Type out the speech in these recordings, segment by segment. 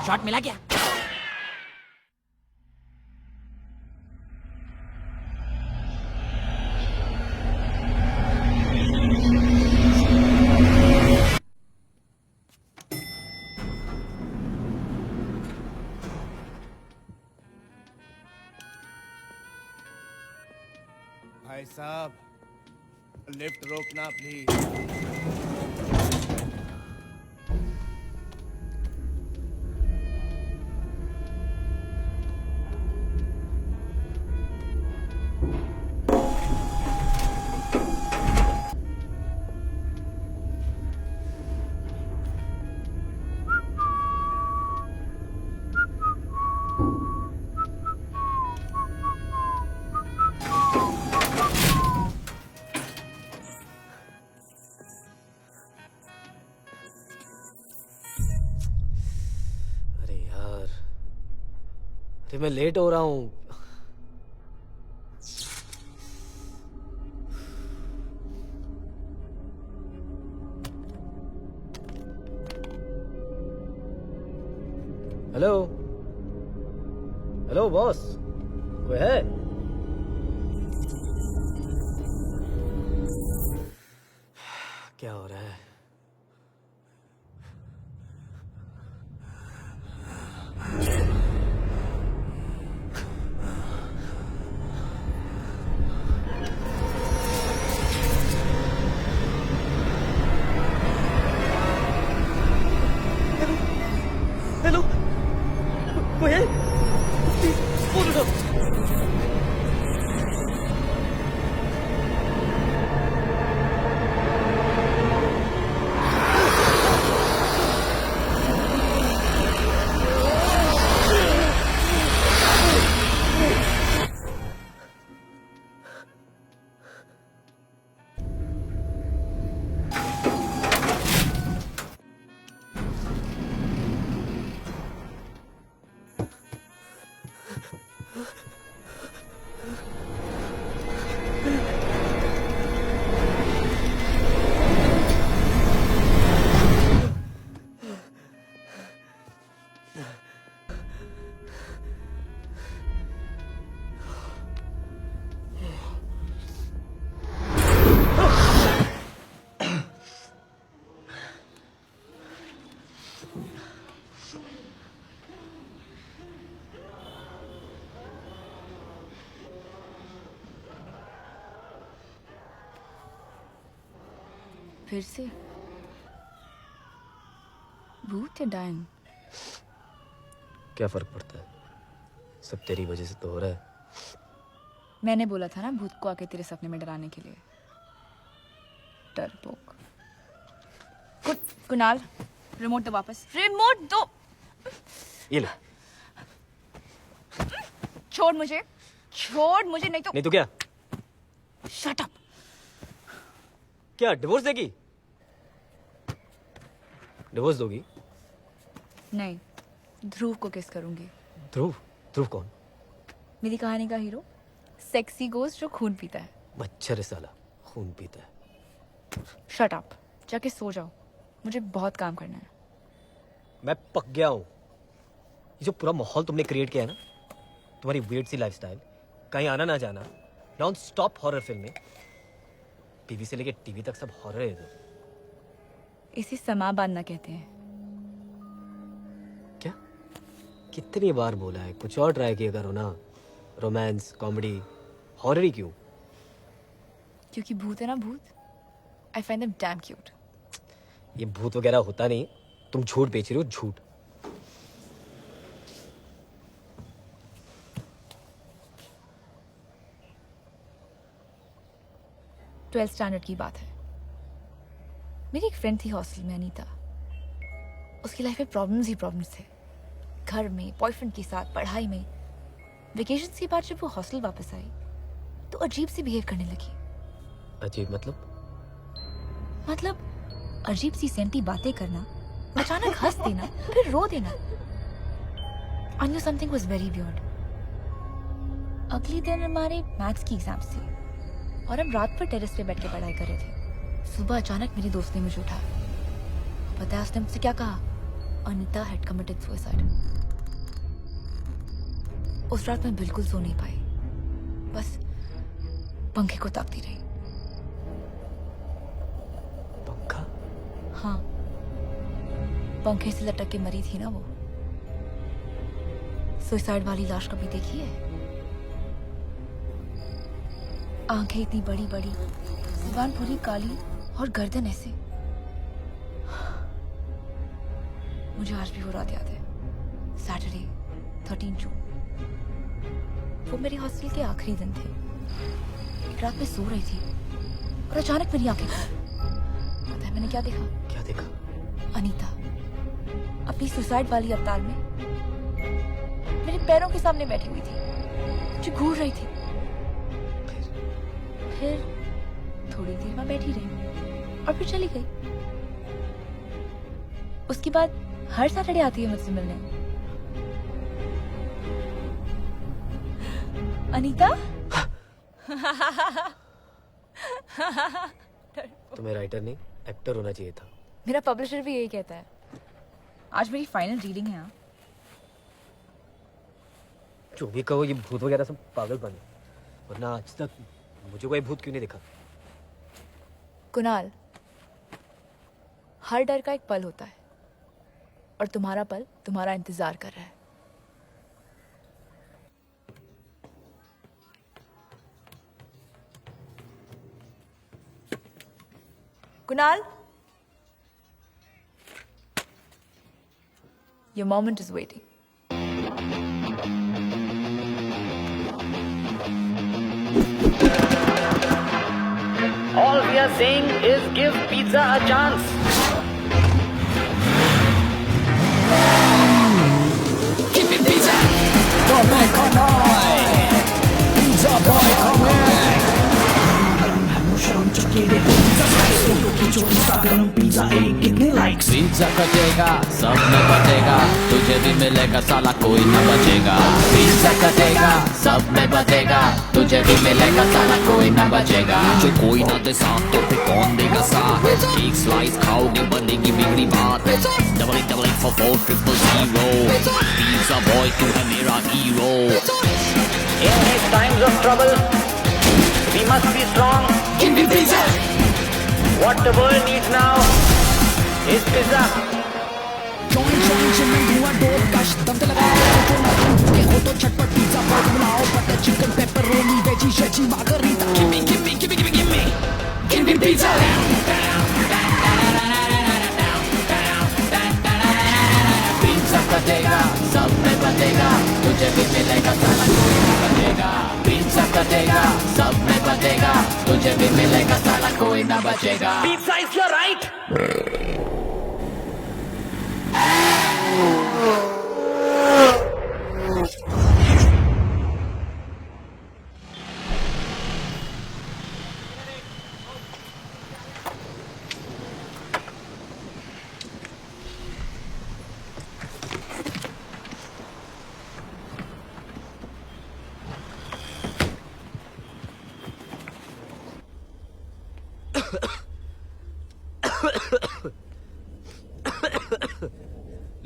Shot मिला क्या? भाई साहब, लिफ्ट रोकना प्लीज। अरे मैं लेट हो रहा हूँ। हेलो हेलो बॉस, कोई है? क्या हो रहा है? हेलो, कोई है? प्लीज फोन उठाओ। फिर से भूत या डायन? क्या फर्क पड़ता है? सब तेरी वजह से तो हो रहा है। मैंने बोला था ना भूत को आके तेरे सपने में डराने के लिए। डरपोक। कुणाल, रिमोट दो वापस। रिमोट दो। ये ले। छोड़ मुझे नहीं तो क्या? Shut up. क्या डिवोर्स देगी? डिवोर्स दोगी? नहीं, ध्रुव को किस करूंगी। ध्रुव? ध्रुव कौन? मेरी कहानी का हीरो, सेक्सी गोस्ट जो खून पीता है। मच्छर है साला, खून पीता है। शट अप, जाके सो जाओ, मुझे बहुत काम करना है। मैं पक गया हूँ। ये जो पूरा माहौल तुमने क्रिएट किया है ना, तुम्हारी वियर्ड सी लाइफस्टाइल, कहीं आना ना जाना, नॉन स्टॉप हॉरर फिल्में, टीवी से लेके टीवी तक सब हॉरर है इधर। इसे समा बांधना कहते हैं। क्या? कितनी बार बोला है कुछ और ट्राई किया करो ना। रोमांस, कॉमेडी, हॉरर ही क्यों? क्योंकि भूत है ना भूत। I find them dam cute. ये भूत वगैरह होता नहीं, तुम झूठ बेच रही हो, झूठ। ट्वेल्थ स्टैंडर्ड की बात है। मेरी एक फ्रेंड थी हॉस्टल में, अनीता। उसकी लाइफ में प्रॉब्लम्स ही प्रॉब्लम्स थे, घर में, बॉयफ्रेंड के साथ, पढ़ाई में। वेकेशन के बाद जब वो हॉस्टल वापस आई तो अजीब सी बिहेव करने लगी। अजीब मतलब? अजीब सी सेंटी बातें करना, अचानक हंस देना, फिर रो देना। I knew something was very weird. अगले दिन हमारे मैथ्स की एग्जाम्स थी और हम रात पर टेरेस पे बैठ के पढ़ाई कर रहे थे। सुबह अचानक मेरी दोस्त ने मुझे उठाया। पता है उसने मुझसे क्या कहा? Anita had committed suicide. उस रात मैं बिल्कुल सो नहीं पाई, बस पंखे को ताकती रही। पंखा? हाँ, पंखे से लटक के मरी थी ना वो। सुसाइड वाली लाश कभी देखी है? आंखें इतनी बड़ी बड़ी, जुबान पूरी काली और गर्दन ऐसे। मुझे आज भी वो रात याद है। सैटरडे 13 जून। वो मेरे हॉस्टल के आखिरी दिन थे। एक रात में सो रही थी और अचानक मेरी आंखें खुली। पता है मैंने क्या देखा? क्या देखा? अनीता अपनी सुसाइड वाली अवतार में मेरे पैरों के सामने बैठी हुई थी, मुझे घूर रही थी। फिर थोड़ी देर में बैठी रही और फिर चली गई। उसके बाद हर सैटरडे आती है मुझसे मिलने। अनीता? तुम्हें राइटर नहीं एक्टर होना चाहिए था। मेरा पब्लिशर भी यही कहता है। आज मेरी फाइनल रीडिंग है। यहाँ जो भी कहो, ये भूत वगैरह सब पागल बने, वरना आज तक मुझे कोई भूत क्यों नहीं दिखा? कुणाल, हर डर का एक पल होता है और तुम्हारा पल तुम्हारा इंतजार कर रहा है। Kunal, your moment is waiting. All we are saying is give pizza a chance. Give me pizza. Come on, come on. Pizza boy, come on. Pizza कटेगा, सब में बचेगा, तुझे भी मिलेगा, साला कोई न बचेगा। पिज्जा कटेगा, सब में बचेगा, तुझे भी मिलेगा, साला कोई न बचेगा। जो कोई ना दे साथ तो फिर कौन देगा साथ? एक स्लाइस खाओगे बनेगी बिगड़ी बात। Double eight four 4 triple 0। Pizza boy तू है मेरा हीरो। In these times of trouble, we must be strong. Give me pizza. What the world needs now is pizza. Join चमें धुआं डोल कश दम लगा तो ना के हो तो झटपट पिज्जा बॉय बनाओ। Butter chicken pepperoni veggie cheesy margherita. Give me, give me, give me, give me, give me. Give me pizza. Pizza कटेगा, सब में बचेगा, तुझे भी मिलेगा, साला कोई न बचेगा। पिज्जा कटेगा, सब में बचेगा, तुझे भी मिलेगा, साला कोई न बचेगा। Pizza is your right.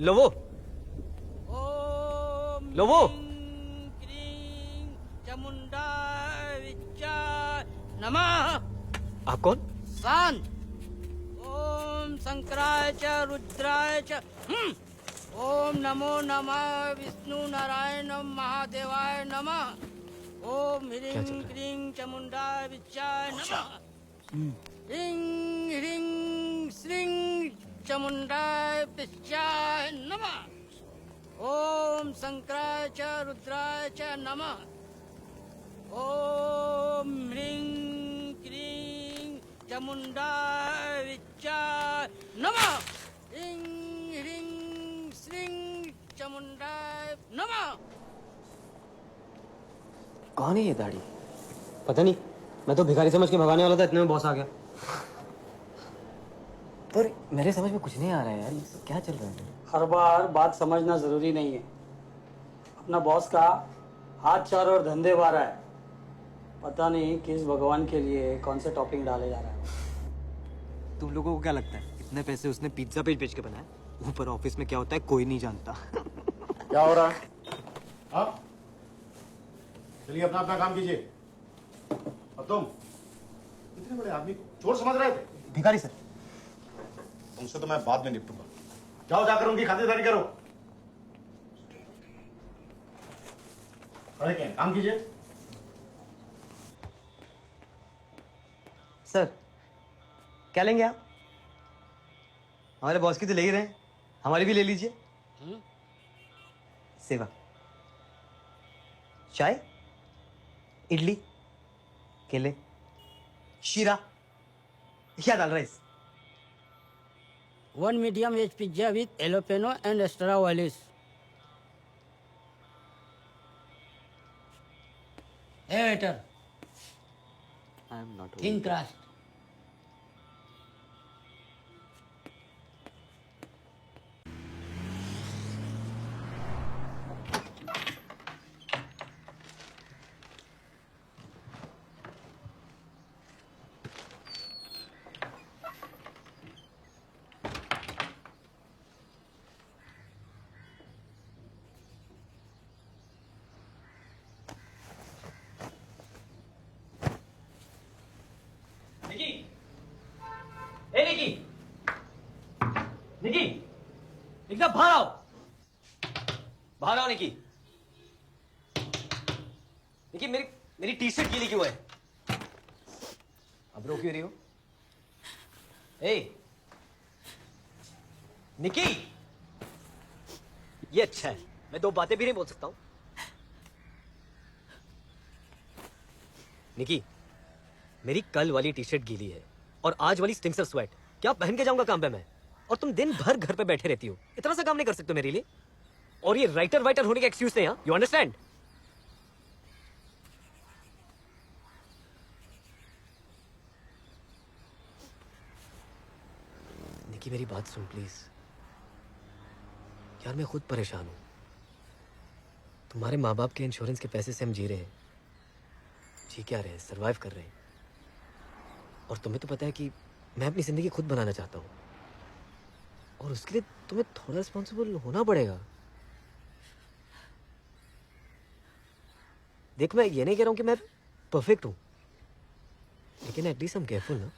लोवो, लोवो, Chamunda विच्चा नमः। आप कौन? शांत। ओम शंकराय च रुद्राय च ओम नमो नमः विष्णु नारायण महादेवाय नमः। ओम ह्रीं क्रीं चामुंडा विच्चाय नमः। ह्रीं ह्रीं श्रीं चामुंडाय विच्चाय नमः। ओम शंकराय च रुद्राय च नमः। ओम ह्रीं क्रीं चामुंडाय विच्चाय नमः। ह्रीं ह्रीं श्रीं चामुंडाय नमः। कौन है ये दाढ़ी? पता नहीं, मैं तो भिखारी समझ के भगाने वाला था, इतने में बॉस आ गया। पर मेरे समझ में कुछ नहीं आ रहा है यार, ये सब क्या चल रहा है? हर बार बात समझना जरूरी नहीं है। अपना बॉस का हाथ चार और धंधे बारह है। पता नहीं किस भगवान के लिए कौन से टॉपिंग डाले जा रहा है। तुम लोगों को क्या लगता है इतने पैसे उसने पिज्जा पेज बेच के बनाए? ऊपर ऑफिस में क्या होता है कोई नहीं जानता। क्या हो रहा है? हाँ? चलिए अपना अपना काम कीजिए। और तुम इतने बड़े आदमी को चोर समझ रहे थे? भिखारी सर। तुमसे तो मैं बाद में निपटूंगा। जाओ जाकर उनकी खातिरदारी करो। खड़े क्या हैं? काम कीजिए। सर क्या लेंगे आप? हमारे बॉस की तो ले ही रहे हैं, हमारी भी ले लीजिए। सेवा, चाय, इडली, केले, शीरा या दाल rice. One medium veg pizza with jalapeno and extra olives. Hey waiter, I am not thin crust. निकी, ए निकी, निकी, निकी बाहर आओ, बाहर आओ निकी। निकी मेरी मेरी टी शर्ट गीली क्यों है? अब रो क्यों रही हो? ए निकी, ये अच्छा है, मैं दो बातें भी नहीं बोल सकता हूं। निकी, मेरी कल वाली टी शर्ट गीली है और आज वाली स्टिंगसर स्वेट क्या पहन के जाऊंगा काम पे मैं? और तुम दिन भर घर पे बैठे रहती हो, इतना सा काम नहीं कर सकते मेरे लिए? और ये राइटर वाइटर होने का एक्सक्यूज नहीं है, यू अंडरस्टैंड? निकी मेरी बात सुन प्लीज। यार मैं खुद परेशान हूं। तुम्हारे माँ बाप के इंश्योरेंस के पैसे से हम जी रहे हैं, जी क्या रहे हैं, सर्वाइव कर रहे हैं। और तुम्हें तो पता है कि मैं अपनी जिंदगी खुद बनाना चाहता हूँ, और उसके लिए तुम्हें थोड़ा रिस्पॉन्सिबल होना पड़ेगा। देख मैं ये नहीं कह रहा हूँ कि मैं परफेक्ट हूँ, लेकिन एटलीस्ट हम केयरफुल ना।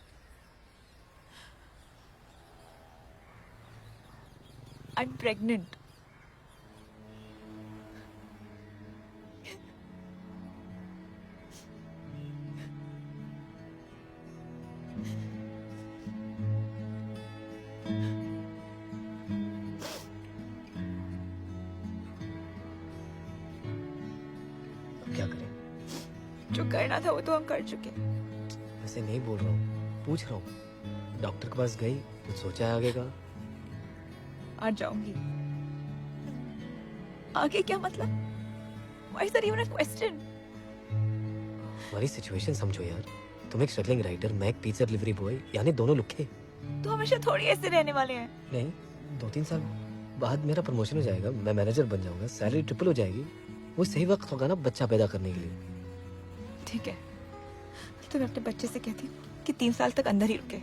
I'm pregnant. अब क्या करें? जो करना था वो तो हम कर चुके। वैसे नहीं बोल रहा हूँ, पूछ रहा हूँ। डॉक्टर के पास गई, कुछ सोचा है आगे का? आज जाऊंगी। आगे क्या मतलब? Why is that even a question? हमारी सिचुएशन समझो यार। तुम एक स्ट्रगलिंग राइटर, मैं एक पिज्जा डिलीवरी बॉय, यानी दोनों लुखे। तो हमेशा थोड़ी ऐसे रहने वाले हैं। नहीं, 2-3 साल बाद मेरा प्रमोशन हो जाएगा, मैं मैनेजर बन जाऊंगा, सैलरी ट्रिपल हो जाएगी। वो सही वक्त होगा ना बच्चा पैदा करने के लिए। ठीक है, तो मैं अपने बच्चे से कहती हूँ कि 3 साल तक अंदर ही रुके।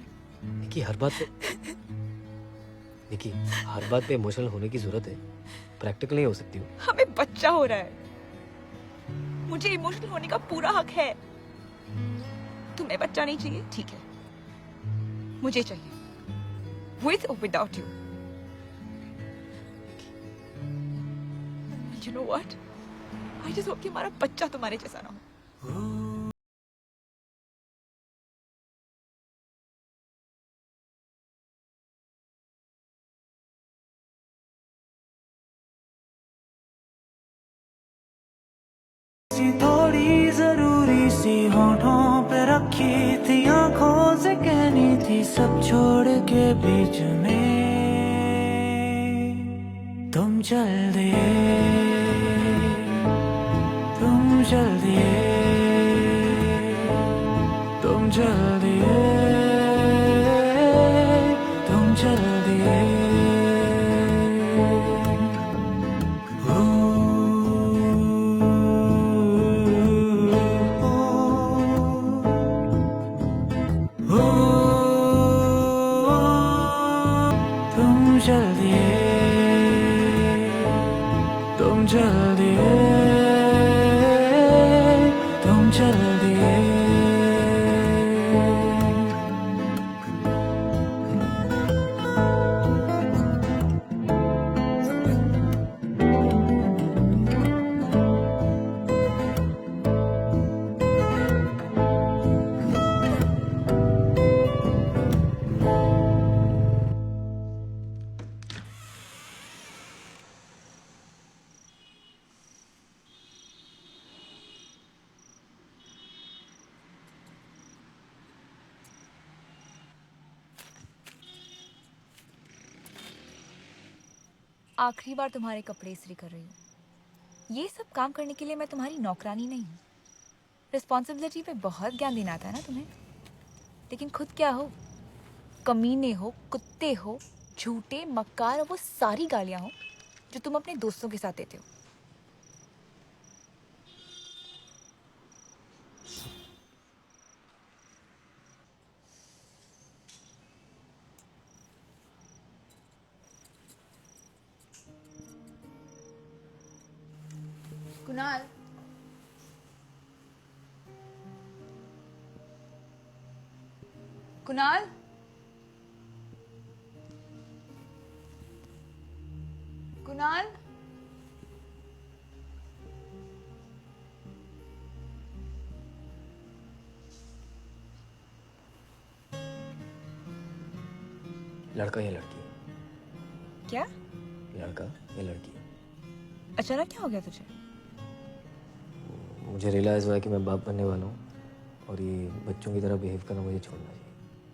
निकी हर बात पे निकी हर बात पे इमोशनल होने की जरूरत है, प्रैक्टिकल नहीं हो सकती हो। हमें बच्चा हो रहा है, मुझे इमोशनल होने का पूरा हक है। तुम्हें बच्चा नहीं चाहिए, ठीक है, मुझे चाहिए, with or without you. You know what? I just hope कि हमारा बच्चा तुम्हारे जैसा ना हो। थोड़ी जरूरी सी होठों पे रखी थी, आंखों से कहनी थी सब छोड़ के बीच में तुम चल दिए, तुम चल दिए, तुम चल दिए, तुम चल दिए, तुम चल दिए। आखिरी बार तुम्हारे कपड़े इस्त्री कर रही हूँ। ये सब काम करने के लिए मैं तुम्हारी नौकरानी नहीं हूँ। रिस्पॉन्सिबिलिटी पे बहुत ज्ञान देना आता है ना तुम्हें, लेकिन खुद क्या हो? कमीने हो, कुत्ते हो, झूठे, मक्कार और वो सारी गालियाँ हो जो तुम अपने दोस्तों के साथ देते हो। कुणाल, कुणाल, कुणाल, लड़का या लड़की? क्या? लड़का या लड़की? अचानक क्या हो गया तुझे? मुझे रियलाइज़ हुआ है कि मैं बाप बनने वाला हूँ और ये बच्चों की तरह बिहेव करना मुझे छोड़ना चाहिए।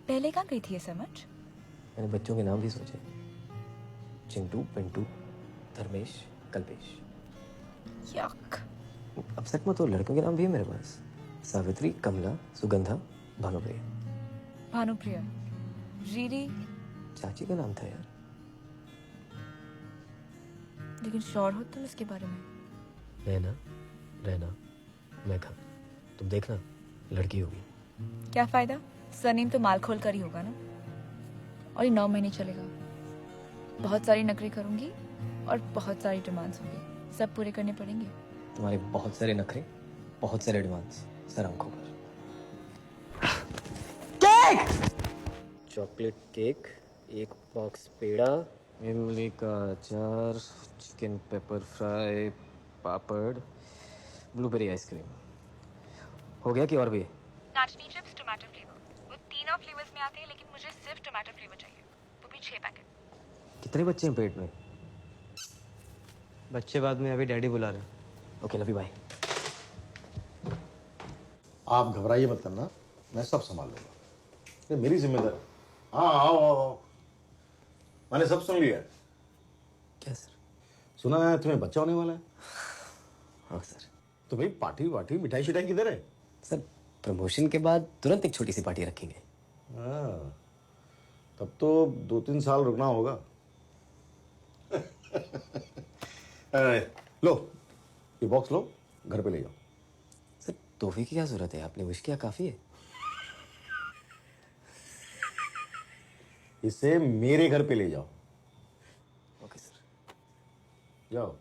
पहले कहाँ गई थी ये समझ? मैंने बच्चों के नाम भी सोचे, चिंटू, पिंटू, धर्मेश, कल्पेश। यक। अब सच में तो लड़कों के नाम भी है मेरे पास, सावित्री, कमला, सुगंधा, भानुप्रिया। भानुप्रिया, रीरी, चाची का नाम था यार। लेकिन श्योर हो तुम इसके बारे में? नैना, रहना, मेघा, तुम देखना लड़की होगी। क्या फायदा? सरनेम तो माल खोल कर ही होगा ना। और ये 9 महीने चलेगा। बहुत सारी नखरे करूंगी और बहुत सारी डिमांड्स होंगी, सब पूरे करने पड़ेंगे। तुम्हारे बहुत सारे नखरे, बहुत सारे डिमांड्स, सर आंखों पर। केक! चॉकलेट केक, 1 बॉक्स पेड़ा, इमली का अचार, चिकन पेपर फ्राई, पापड़, ब्लूबेरी आइसक्रीम। हो गया कि और भी? नाचनी चिप्स टोमेटो फ्लेवर। वो तीनों फ्लेवर्स में आते हैं, लेकिन मुझे सिर्फ टोमेटो फ्लेवर चाहिए, वो भी 6 पैकेट। कितने बच्चे हैं पेट में? बच्चे बाद में, अभी डैडी बुला रहे हैं। ओके लवी बाय। आप घबराइए मत करना, मैं सब संभाल लूंगा, ये मेरी जिम्मेदारी। हाँ आओ आओ आओ, मैंने सब सुन लिया। क्या सर? सुना है तुम्हें बच्चा होने वाला है। हाँ सर। तो भाई पार्टी वार्टी मिठाई शिठाई किधर है? सर प्रमोशन के बाद तुरंत एक छोटी सी पार्टी रखेंगे। हाँ, तब तो 2-3 साल रुकना होगा। लो ये बॉक्स लो, घर पे ले जाओ। सर तोहफे की क्या जरूरत है, आपने विश किया काफी है। इसे मेरे घर पे ले जाओ। Okay sir. जाओ।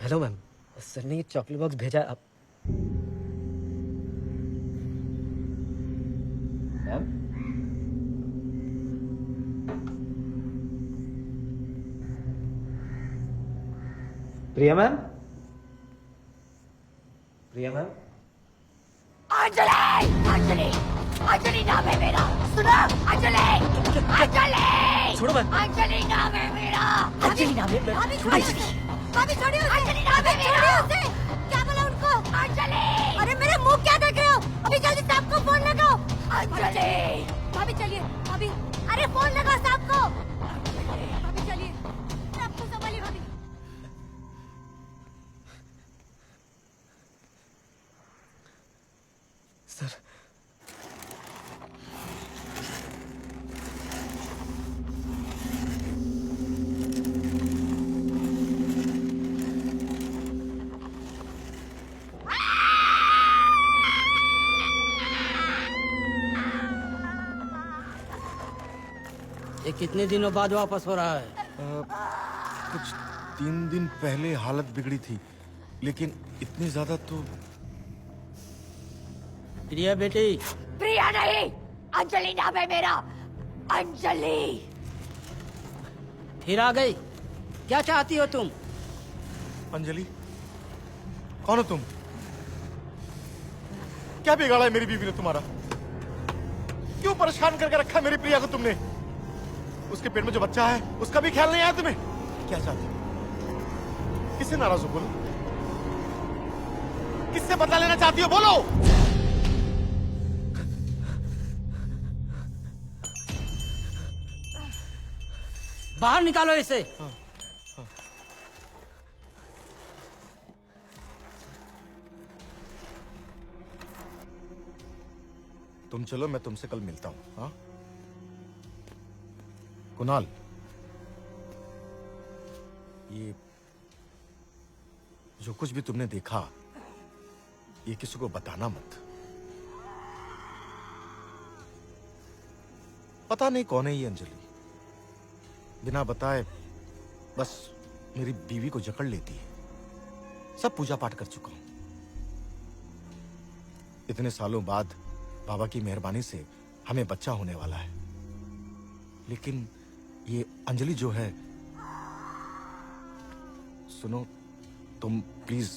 हेलो मैम, सर ने ये चॉकलेट बॉक्स भेजा है। आप मैम प्रिया मैम, प्रिया मैम, अंजलि अंजलि अंजलि नाम है मेरा, सुनो अंजलि अंजलि छोड़ो मैम। अंजलि नाम है मेरा, अंजलि नाम है मैम, भाभी छोड़ो छोड़िए भाभी छोड़िए अंजलि नाम है मेरा, क्या बोला उनको अंजलि, अरे मेरे मुंह क्या देख रहे हो, अभी जल्दी साहब को फोन लगाओ अंजलि, भाभी चलिए भाभी, अरे फोन लगाओ साहब को, भाभी चलिए आपको संभालिए भाभी। सर ये कितने दिनों बाद वापस हो रहा है? कुछ 3 दिन पहले हालत बिगड़ी थी, लेकिन इतनी ज्यादा तो प्रिया बेटी, प्रिया नहीं, अंजलि नाम है मेरा, अंजलि। फिर आ गई, क्या चाहती हो तुम? अंजलि, कौन हो तुम? क्या बिगाड़ा है मेरी बीवी ने तुम्हारा? क्यों परेशान करके रखा है मेरी प्रिया को तुमने? उसके पेट में जो बच्चा है उसका भी ख्याल नहीं आया तुम्हें? क्या चाहती हो? किससे नाराज हो बोलो? किससे बदला लेना चाहती हो बोलो? बाहर निकालो इसे। तुम चलो, मैं तुमसे कल मिलता हूं। हाँ कुणाल, ये जो कुछ भी तुमने देखा ये किसी को बताना मत। पता नहीं कौन है ये अंजलि, बिना बताए बस मेरी बीवी को जकड़ लेती है। सब पूजा पाठ कर चुका हूं, इतने सालों बाद बाबा की मेहरबानी से हमें बच्चा होने वाला है, लेकिन ये अंजलि जो है, सुनो तुम प्लीज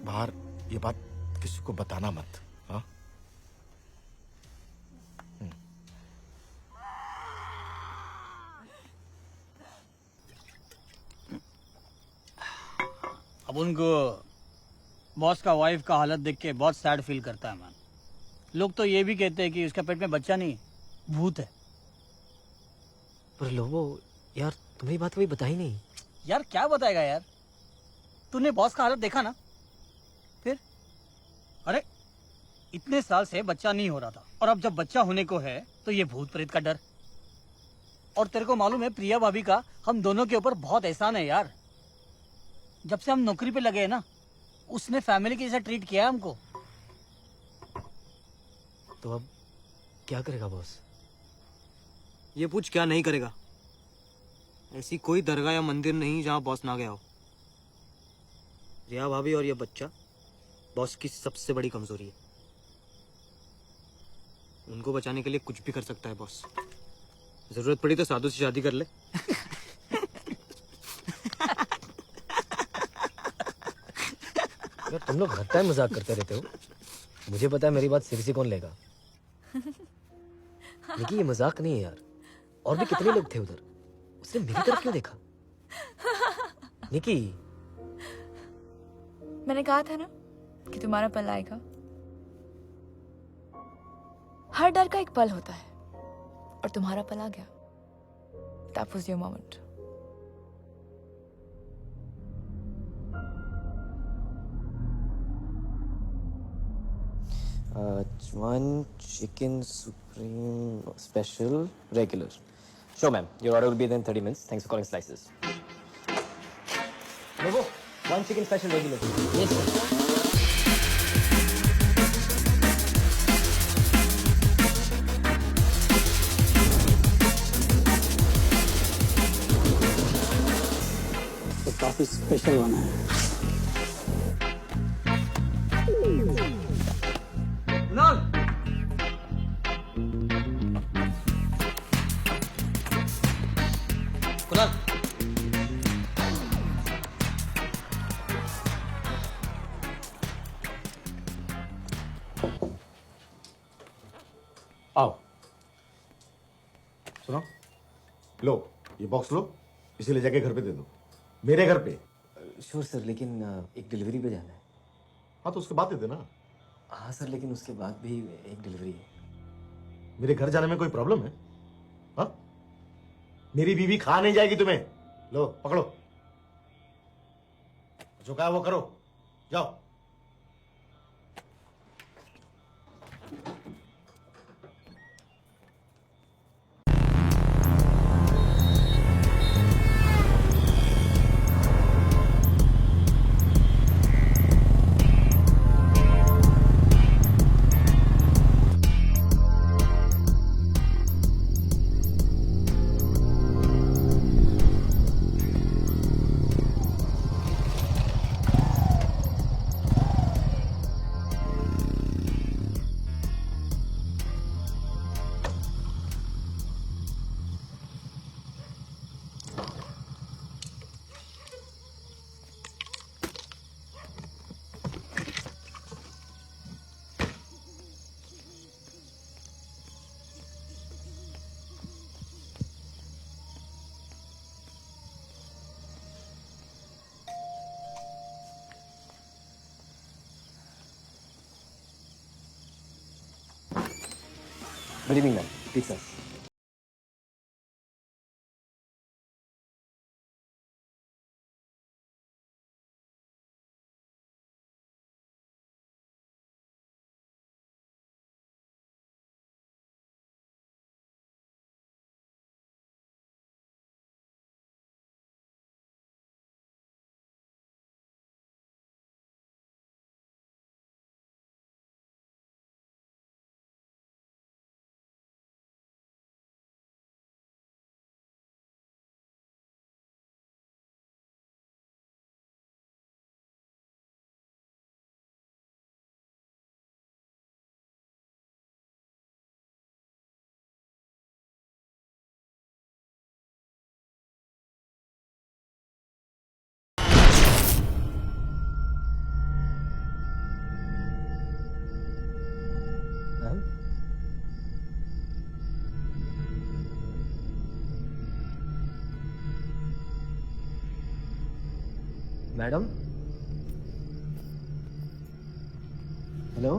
बाहर ये बात किसी को बताना मत। हाँ अब उनको बॉस का वाइफ का हालत देख के बहुत सैड फील करता है मैन। लोग तो ये भी कहते हैं कि उसका पेट में बच्चा नहीं, भूत है। पर लोगो यार, तुम्हारी बात कभी बताई नहीं। यार क्या बताएगा यार, तूने बॉस का हालत देखा ना? फिर अरे इतने साल से बच्चा नहीं हो रहा था, और अब जब बच्चा होने को है तो ये भूत प्रेत का डर। और तेरे को मालूम है प्रिया भाभी का हम दोनों के ऊपर बहुत एहसान है यार। जब से हम नौकरी पे लगे हैं ना, उसने फैमिली के जैसा ट्रीट किया है हमको। तो अब क्या करेगा बॉस? ये पूछ क्या नहीं करेगा। ऐसी कोई दरगाह या मंदिर नहीं जहां बॉस ना गया हो। रिया भाभी और ये बच्चा बॉस की सबसे बड़ी कमजोरी है। उनको बचाने के लिए कुछ भी कर सकता है बॉस। जरूरत पड़ी तो साधु से शादी कर ले। यार तुम लोग हर टाइम मजाक करते रहते हो। मुझे पता है मेरी बात सीरियसली कौन लेगा। लेकिन ये मजाक नहीं है यार। और भी कितने लोग थे उधर, उसने मेरी तरफ क्यों देखा? निकी, मैंने कहा था ना कि तुम्हारा पल आएगा। हर डर का एक पल होता है, और तुम्हारा पल आ गया। That was your moment. one chicken supreme special regular. Sure, ma'am. Your order will be there in 30 minutes. Thanks for calling Slices. Logo, one chicken special regular. Yes, sir. तो काफी स्पेशल बना है। सुनो, लो ये बॉक्स लो, इसे ले जाके घर पे दे दो, मेरे घर पे। श्योर सर, लेकिन एक डिलीवरी पे जाना है। हाँ तो उसके बाद दे देना। हाँ सर, लेकिन उसके बाद भी एक डिलीवरी है। मेरे घर जाने में कोई प्रॉब्लम है? हाँ, मेरी बीवी खा नहीं जाएगी तुम्हें। लो पकड़ो, जो कहा वो करो, जाओ। Good evening ma'am, please sir. Ma'am, madam, hello.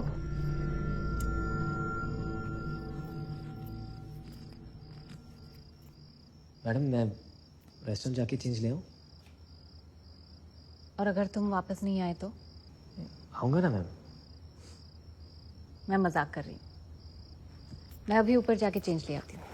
Madam मैं रेस्टोरेंट जाके चेंज ले आऊँ? और अगर तुम वापस नहीं आए तो? आऊँगा ना मैम। मैं मजाक कर रही हूँ। मैं अभी ऊपर जाके चेंज ले आती हूँ।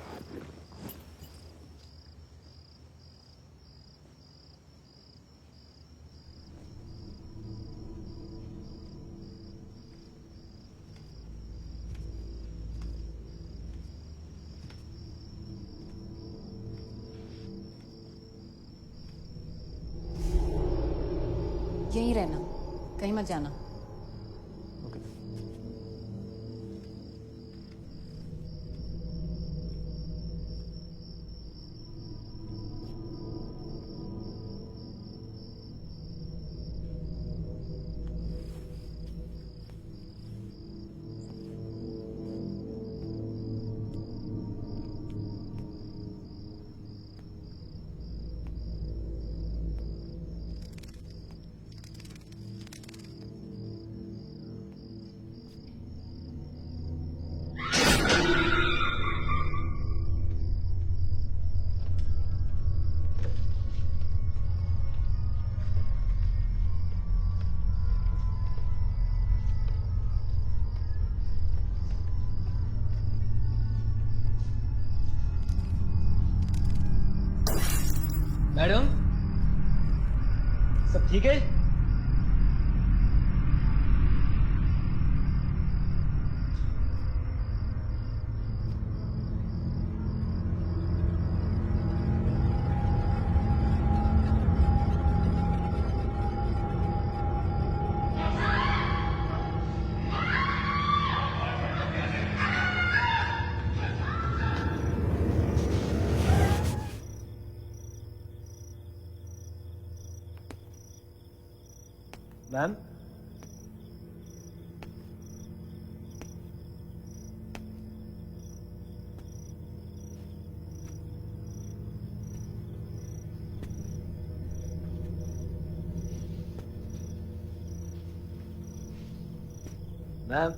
यहीं रहना, कहीं मत जाना। ओके। मैडम, सब ठीक है? मैम, मैम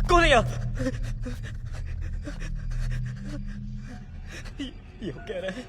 कौन है यहाँ? ये कह रहा है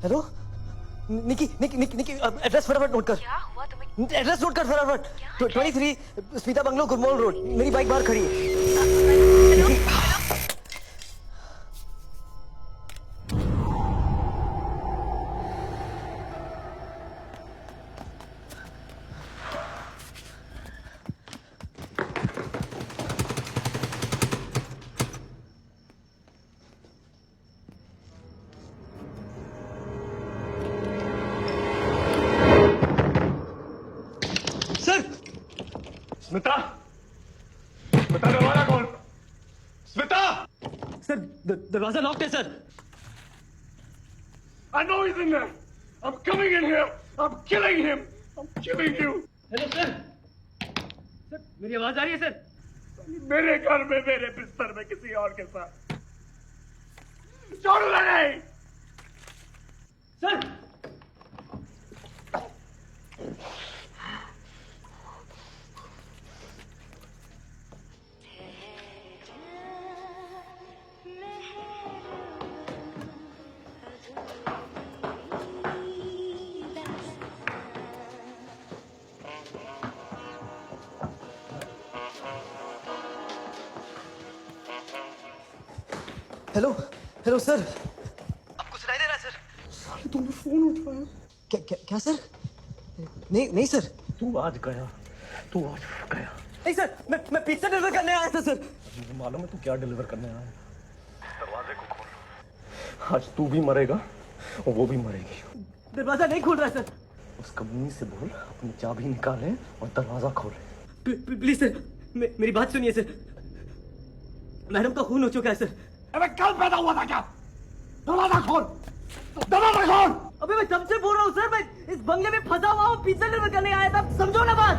हेलो निकी निकी निकी निकी एड्रेस फटाफट नोट कर। क्या हुआ तुम्हें? एड्रेस नोट कर फटाफट। 23 स्मिता बंगलो गुरमोल रोड। मेरी बाइक बाहर खड़ी है। स्मिता, स्मिता दरवाजा खोल। स्मिता! सर दरवाजा लॉक्ड है sir. I know he's in there. I'm coming in here. I'm killing him. I'm killing you. Hello sir. Sir मेरी आवाज आ रही है सर? मेरे घर में मेरे बिस्तर में किसी और के साथ छोड़ नहीं। Sir hello hello sir. आपको सुनाई दे रहा है सर? तुमने फोन उठाया? क्या क्या क्या सर? नहीं नहीं सर। तू आज गया। नहीं सर, मैं पिज्जा डिलीवर करने आया था सर। मुझे मालूम है तू क्या डिलीवर करने आया है। दरवाजे को खोल। आज तू भी मरेगा और वो भी मरेगी। दरवाजा नहीं खोल रहा है सर। उस कमीनी से बोल अपनी चाबी निकाले और दरवाजा खोले। प्लीज सर, मेरी बात सुनिए सर। मैडम का खून हो चुका है सर। अबे कल पैदा हुआ था क्या? दरवाजा खोल, दरवाजा खोल। अबे मैं तब से बोल रहा हूँ सर, मैं इस बंगले में फंसा हुआ हूँ, पिज्जा डिलीवर करने आया था। समझो ना बात।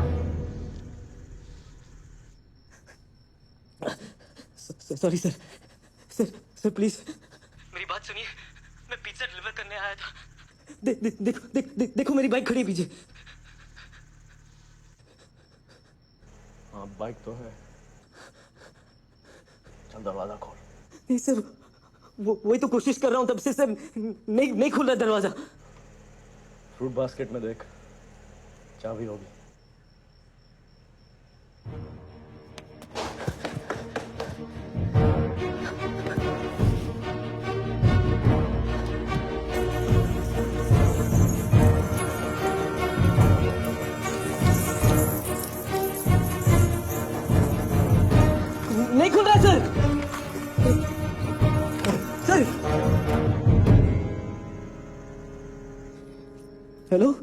Sorry sir. सर प्लीज मेरी बात सुनिए। मैं पिज्जा डिलीवर करने आया था। देखो मेरी बाइक खड़ी है पीछे। हाँ बाइक तो है। चल दरवाजा खोल। नहीं सर, वही तो कोशिश कर रहा हूँ तब से सर। नहीं खुल रहा दरवाजा। फ्रूट बास्केट में देख। चाबी होगी। नहीं खुल रहा सर। सर हेलो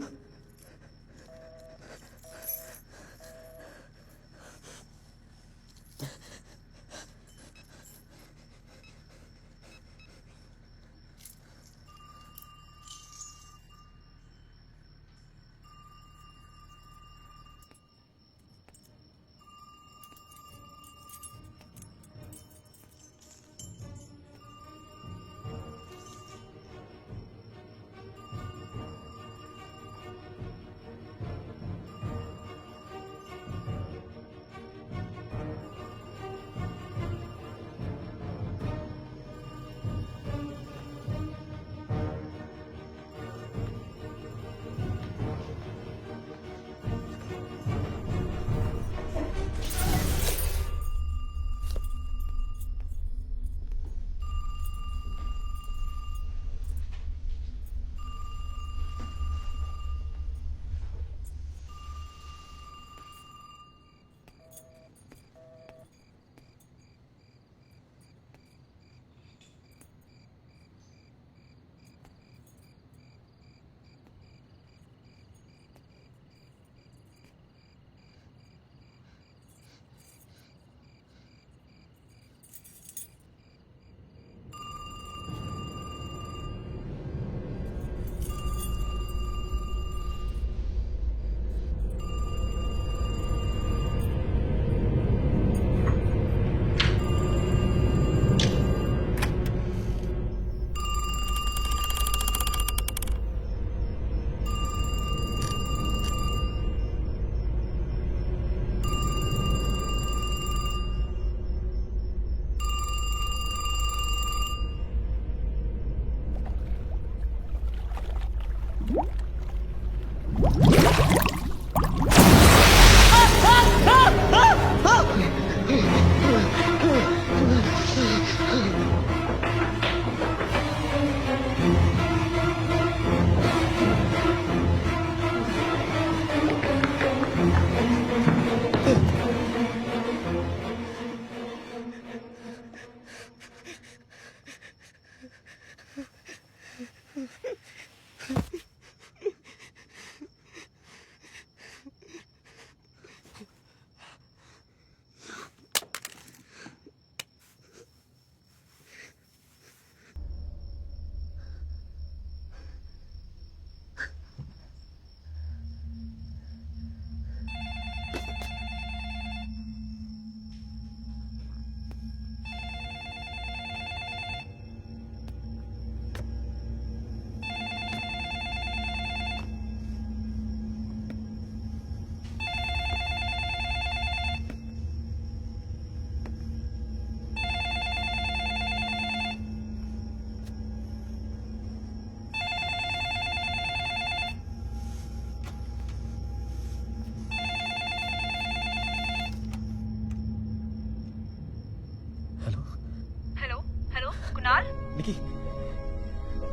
कुणाल, निकी,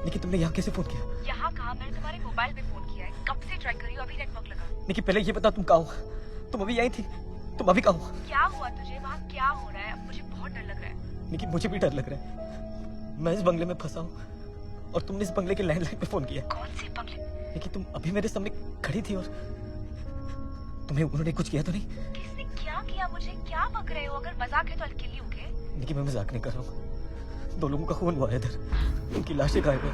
निकी तुमने यहाँ कैसे फोन किया? यहाँ कहा, मैंने तुम्हारे मोबाइल पे फोन किया है। कब से ट्राई कर रही हूँ, अभी नेटवर्क लगा। निकी पहले ये बता तुम कहाँ हो? तुम अभी यहीं थी, तुम अभी कहाँ हो? क्या हुआ तुझे? वहाँ क्या हो रहा है? मुझे बहुत डर लग रहा है। निकी मुझे भी डर लग रहा है। मैं इस बंगले में फंसा हूँ और तुमने इस बंगले के लैंडलाइन पे फोन किया। कौन से बंगले? निकी तुम अभी मेरे सामने खड़ी थी और तुम्हें उन्होंने कुछ किया तो नहीं? किसने क्या किया? मुझे क्या बक रहे हो? अगर मजाक है तो अकेली ओके? निकी मैं मजाक नहीं कर रहा हूँ। 2 लोगों का खून हुआ है इधर, उनकी लाशें गायब हैं।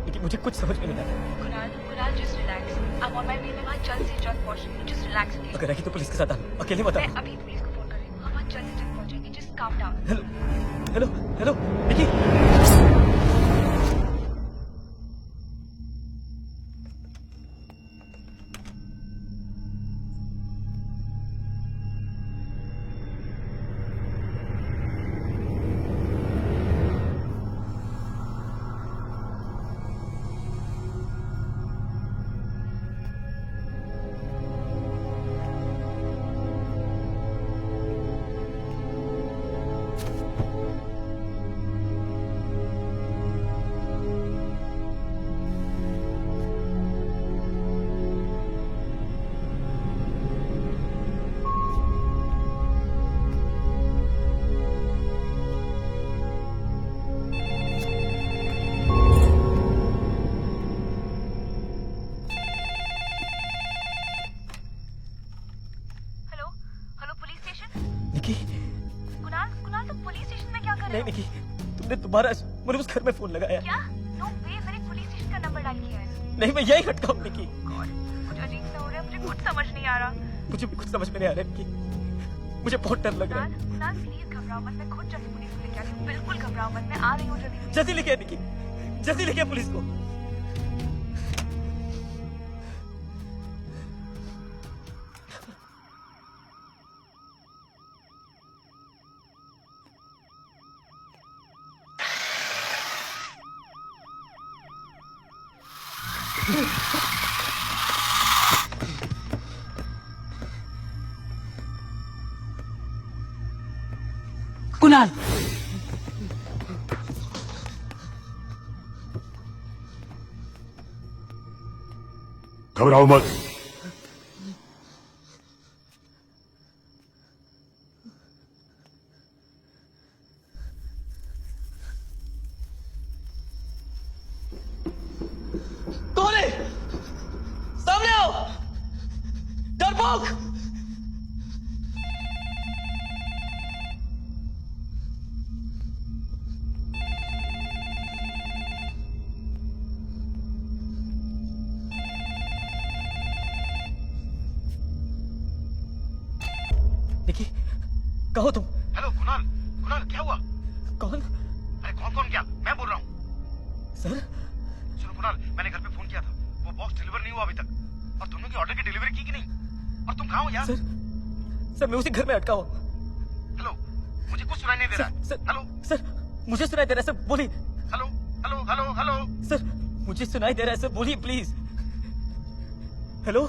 लेकिन मुझे कुछ समझ में नहीं आया। Kunal just relax. I'm on my way, मैं वहाँ जल्द से जल्द पहुँचूंगी। Just relax. अगर आएगी तो पुलिस के साथ आना, अकेले मत मैं आना। अभी पुलिस को फोन कर रही हूँ। हम वहाँ जल्द से जल्द पहुँचेंगे। Just calm down. Hello hello hello Nikki. नहीं निकी, तुमने दोबारा मुझे उस घर में फोन लगाया। क्या? नो वे, मैंने पुलिस स्टेशन का नंबर डायल किया है। नहीं, मैं यही हटका हूँ निकी। मुझे अजीब सा हो रहा है, मुझे कुछ समझ नहीं आ रहा। मुझे भी कुछ समझ में नहीं आ रहा है निकी, मुझे बहुत डर लग रहा है। कुणाल प्लीज घबराओ मत, मैं खुद जल्दी पुलिस को लेके आती हूँ। बिल्कुल घबराओ मत, मैं आ रही हूँ जल्दी। जल्दी लेके आ निकी, जल्दी लेके आ पुलिस को। कुणाल, घबराओ मत। कौन है? सामने आओ, डरपोक। निकी, कहो तुम। हेलो कुणाल, कुणाल क्या हुआ? कौन? अरे कौन क्या? मैं बोल रहा हूँ। सर, सुनो कुणाल, मैंने घर पे फोन किया था, वो बॉक्स डिलीवर नहीं हुआ अभी तक। और तुमने की ऑर्डर की डिलीवरी की कि नहीं? और तुम कहाँ हो यार? सर मैं उसी घर में अटका हूँ। हेलो, मुझे कुछ सुनाई नहीं दे रहा है। सर, हेलो सर, मुझे सुनाई दे रहा है सर, बोलिए। Hello hello hello hello. Sir, मुझे सुनाई दे रहा है सर, बोलिए प्लीज। हेलो,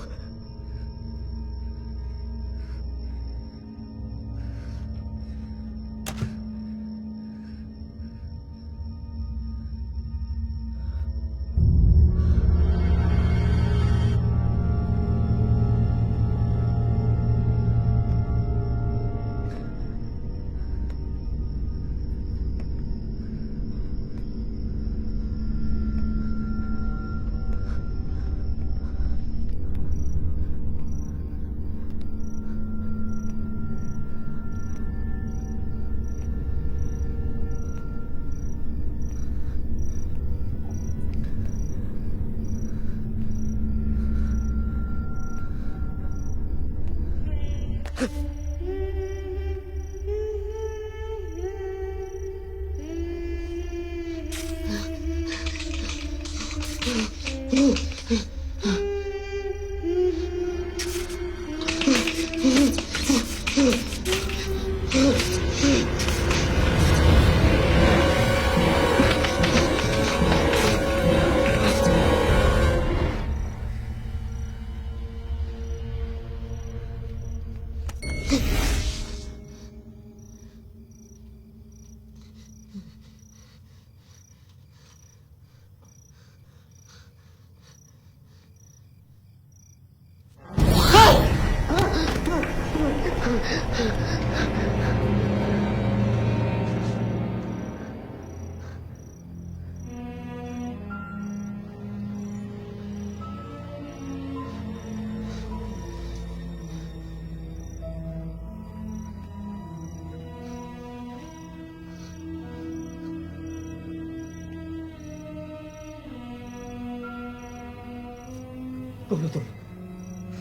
बोलो तुम।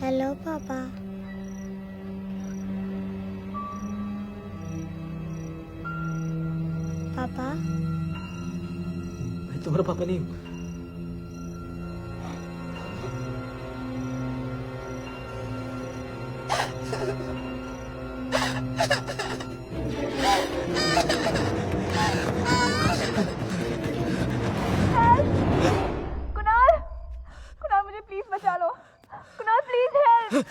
हेलो पापा। पापा, मैं तुम्हारा पापा नहीं हूँ। कुणाल, कुणाल मुझे प्लीज बचा लो। Kunal please help.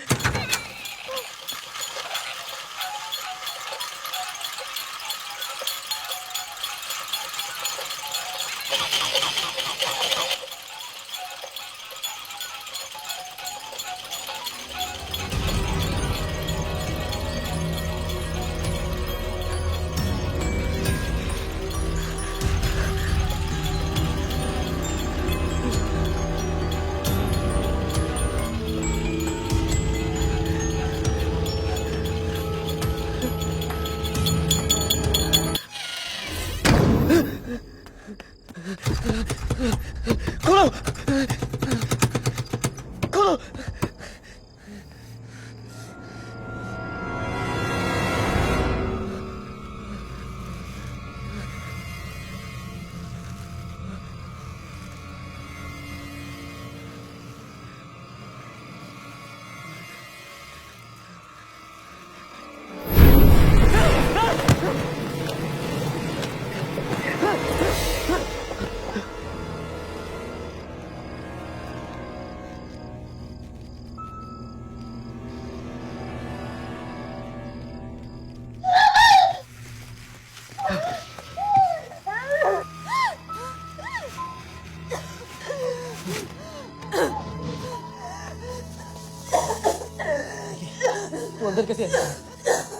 तू अंदर कैसे आया?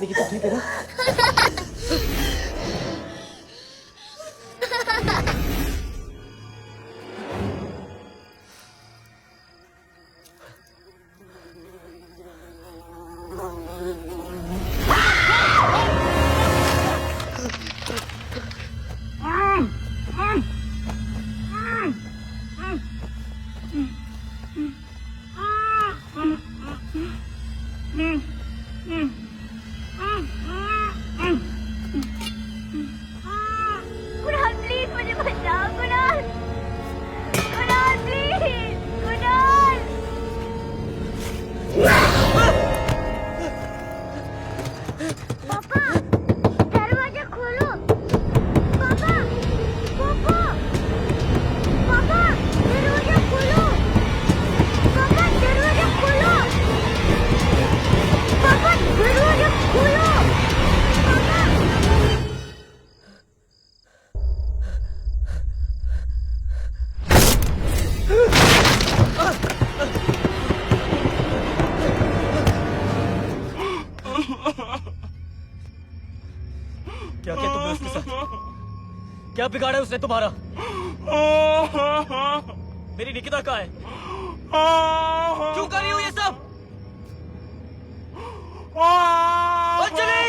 लेकिन तू ठीक है ना? कुणाल प्लीज मुझे बचाओ कुणाल कुणाल प्लीज कुणाल पापा दरवाजा खोलो पापा पापा पापा दरवाजा खोलो पापा दरवाजा खोलो पापा दरवाजा खोलो पापा क्या किया तुमने उसके साथ? क्या बिगाड़ा उसने तुम्हारा? मेरी निकिता कहाँ है? क्यों कर रही हो ये सब? अंजलि!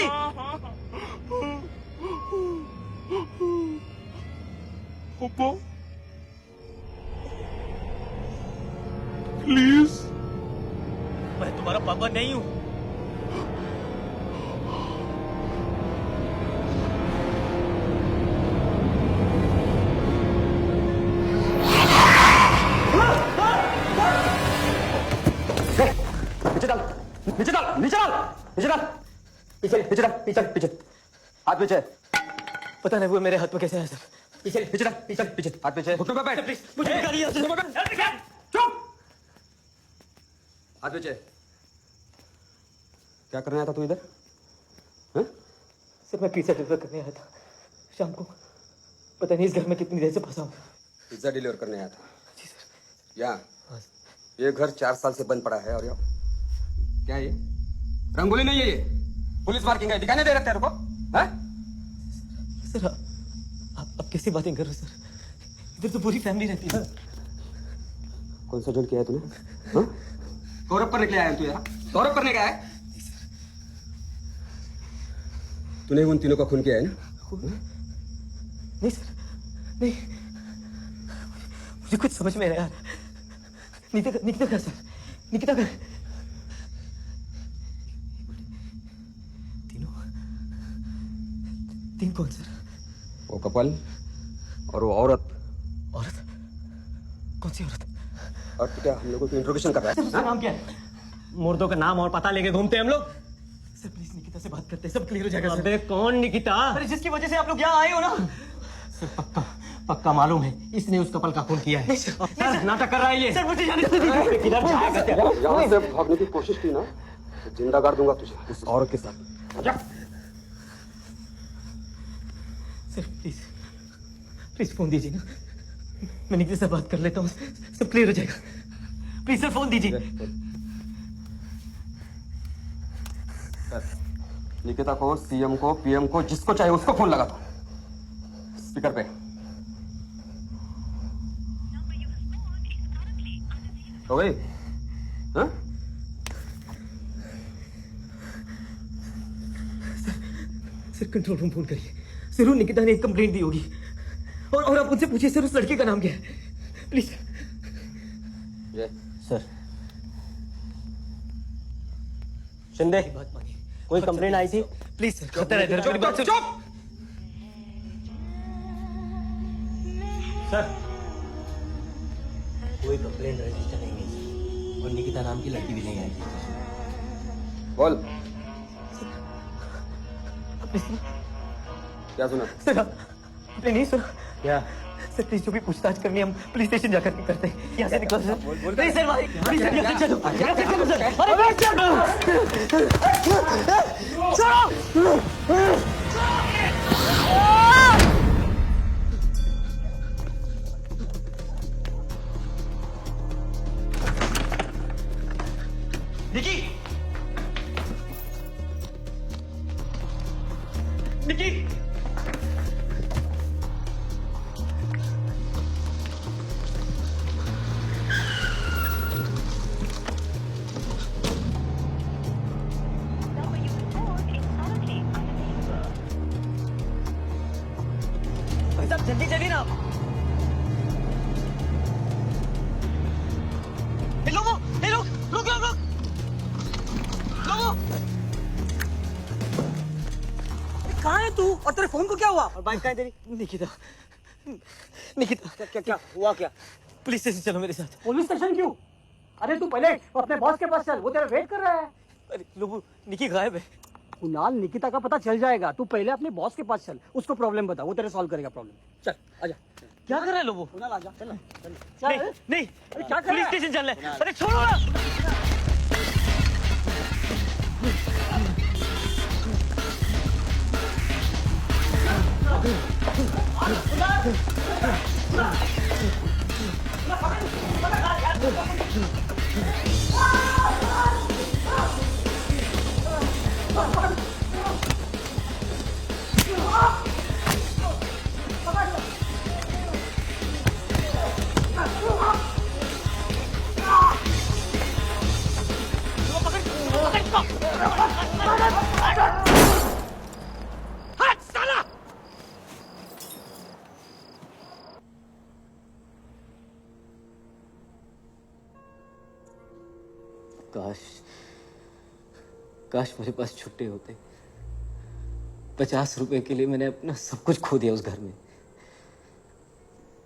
प्लीज मैं तुम्हारा पापा नहीं हूँ। नीचे डाल नीचे डाल नीचे डाल नीचे डाल पीछे पीछे डाल पीछे पीछे हाथ पीछे पता नहीं वो मेरे हाथ में कैसे आया सर। पीछे पीछे डाल पीछे पीछे हाथ पीछे घुटनों पे बैठ प्लीज मुझे निकालिए यहाँ से। चुप हाथ पीछे क्या करने आया था तू इधर हैं? सर मैं पिज्जा डिलीवर करने आया था शाम को। पता नहीं इस घर में कितनी देर से फंसा हूँ। पिज्जा डिलीवर करने आया था जी सर। यहाँ हाँ ये घर 4 साल से बंद पड़ा है और क्या ये रंगोली नहीं है ये पुलिस मार्किंग है दिखाने दे रहे तेरे को हैं? सर आप कैसी बातें कर रहे हो सर? इधर तो पूरी फैमिली रहती है। कौन सा जुड़ किया है तूने हाँ? गौरव करने के लिए आया है तू यहाँ गौरव करने का है तूने उन तीनों का खून किया है ना नहीं सर नहीं मुझे कुछ समझ में नहीं आ रहा। निकिता का सर निकिता का तीन कौन सर? वो कपल और वो औरत कौन सी औरत? और तो क्या हम लोगों को इंट्रोगेशन कर रहा सर उसका नाम क्या है? मुर्दों का नाम और पता लेके घूमते हैं हम लोग। सर प्लीज निकिता से बात करते हैं सब क्लियर हो जाएगा। अबे कौन निकिता? अरे जिसकी वजह से आप लोग यहाँ आए हो ना। सर पक्का मालूम है इसने उस कपल का खून किया है। सर नाटक कर रहा है ये। सर मुझे जाने दीजिए। किधर जाएगा? यहाँ से भागने की कोशिश की ना तो जिंदा गाड़ दूंगा तुझे उस औरत के साथ। सर प्लीज फोन दीजिए ना मैं निकिता से बात कर लेता हूँ सब क्लियर हो जाएगा। प्लीज सर फोन दीजिए। निकिता को सीएम को पीएम को जिसको चाहिए उसको फोन लगा दो स्पीकर पे। हो गई हाँ? सर कंट्रोल रूम फोन करिए। जरूर निकिता ने एक कंप्लेंट दी होगी और आप उनसे पूछिए सर उस लड़के का नाम क्या है प्लीज। ये सर शिंदे, बात मानिए, कोई कंप्लेंट आई थी? प्लीज सर, खतर है, मेरी बात सुन। सर, कोई कंप्लेंट रजिस्टर नहीं है और निकिता नाम की लड़की भी नहीं आई थी। बोल क्या सुना? सर आपने नहीं सुना? क्या? सर प्लीज जो भी पूछताछ करनी है हम पुलिस स्टेशन जाकर के करते हैं। यहाँ से निकलो सर। प्लीज सर भाई, प्लीज सर यहाँ से चलो, यहाँ से चलो सर। अरे चलो। निकी, निकी, भाई साहब जल्दी चलिए ना। ए लोगों, रुक। कहाँ है तू? और तेरे फोन को क्या हुआ? और बाइक कहाँ है तेरी? निकिता क्या हुआ क्या? पुलिस स्टेशन चलो मेरे साथ। पुलिस स्टेशन क्यों? अरे तू पहले अपने बॉस के पास चल, वो तेरा वेट कर रहा है। अरे लोगो, निकी गायब है। कुणाल, निकिता का पता चल जाएगा। तू पहले अपने बॉस के पास चल, उसको प्रॉब्लम बता, वो तेरे सॉल्व करेगा प्रॉब्लम। चल आजा। क्या कर रहा है लोगो? कुणाल आजा, चल। नहीं, अरे क्या कर पुलिस रहा है? स्टेशन चल रहे हैं। अरे छोड़ो ना। काश मेरे पास छुट्टे होते। 50 रुपए के लिए मैंने अपना सब कुछ खो दिया उस घर में।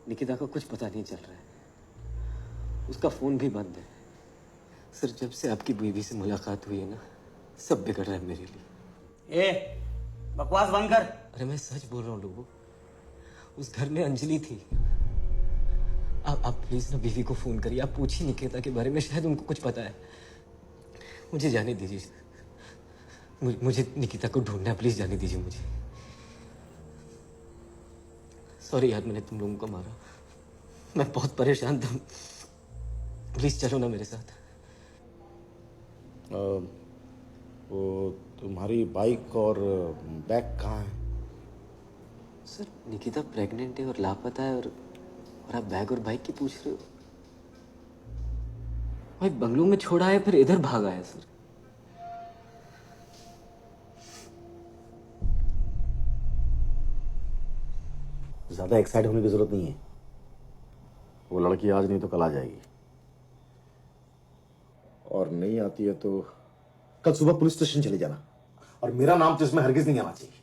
निकिता का कुछ पता नहीं चल रहा है, उसका फोन भी बंद है। सर जब से आपकी बीवी से मुलाकात हुई है ना, सब बिगड़ रहा है मेरे लिए। ए, बकवास बंद कर। अरे मैं सच बोल रहा हूँ लोगों, उस घर में अंजलि थी। आप प्लीज ना बीवी को फोन करिए, आप पूछिए निकिता के बारे में, शायद उनको कुछ पता है। मुझे जाने दीजिए, मुझे निकिता को ढूंढना है, प्लीज जाने दीजिए मुझे। सॉरी यार, मैंने तुम लोगों को मारा, मैं बहुत परेशान था। प्लीज चलो ना मेरे साथ। वो तुम्हारी बाइक और बैग कहाँ है? सर निकिता प्रेग्नेंट है और लापता है, और आप बैग और बाइक की पूछ रहे हो? भाई बंगलों में छोड़ा है, फिर इधर भागा है सर। ज्यादा एक्साइट होने की जरूरत नहीं है, वो लड़की आज नहीं तो कल आ जाएगी, और नहीं आती है तो कल सुबह पुलिस स्टेशन चले जाना, और मेरा नाम तो इसमें हरगिज नहीं आना चाहिए।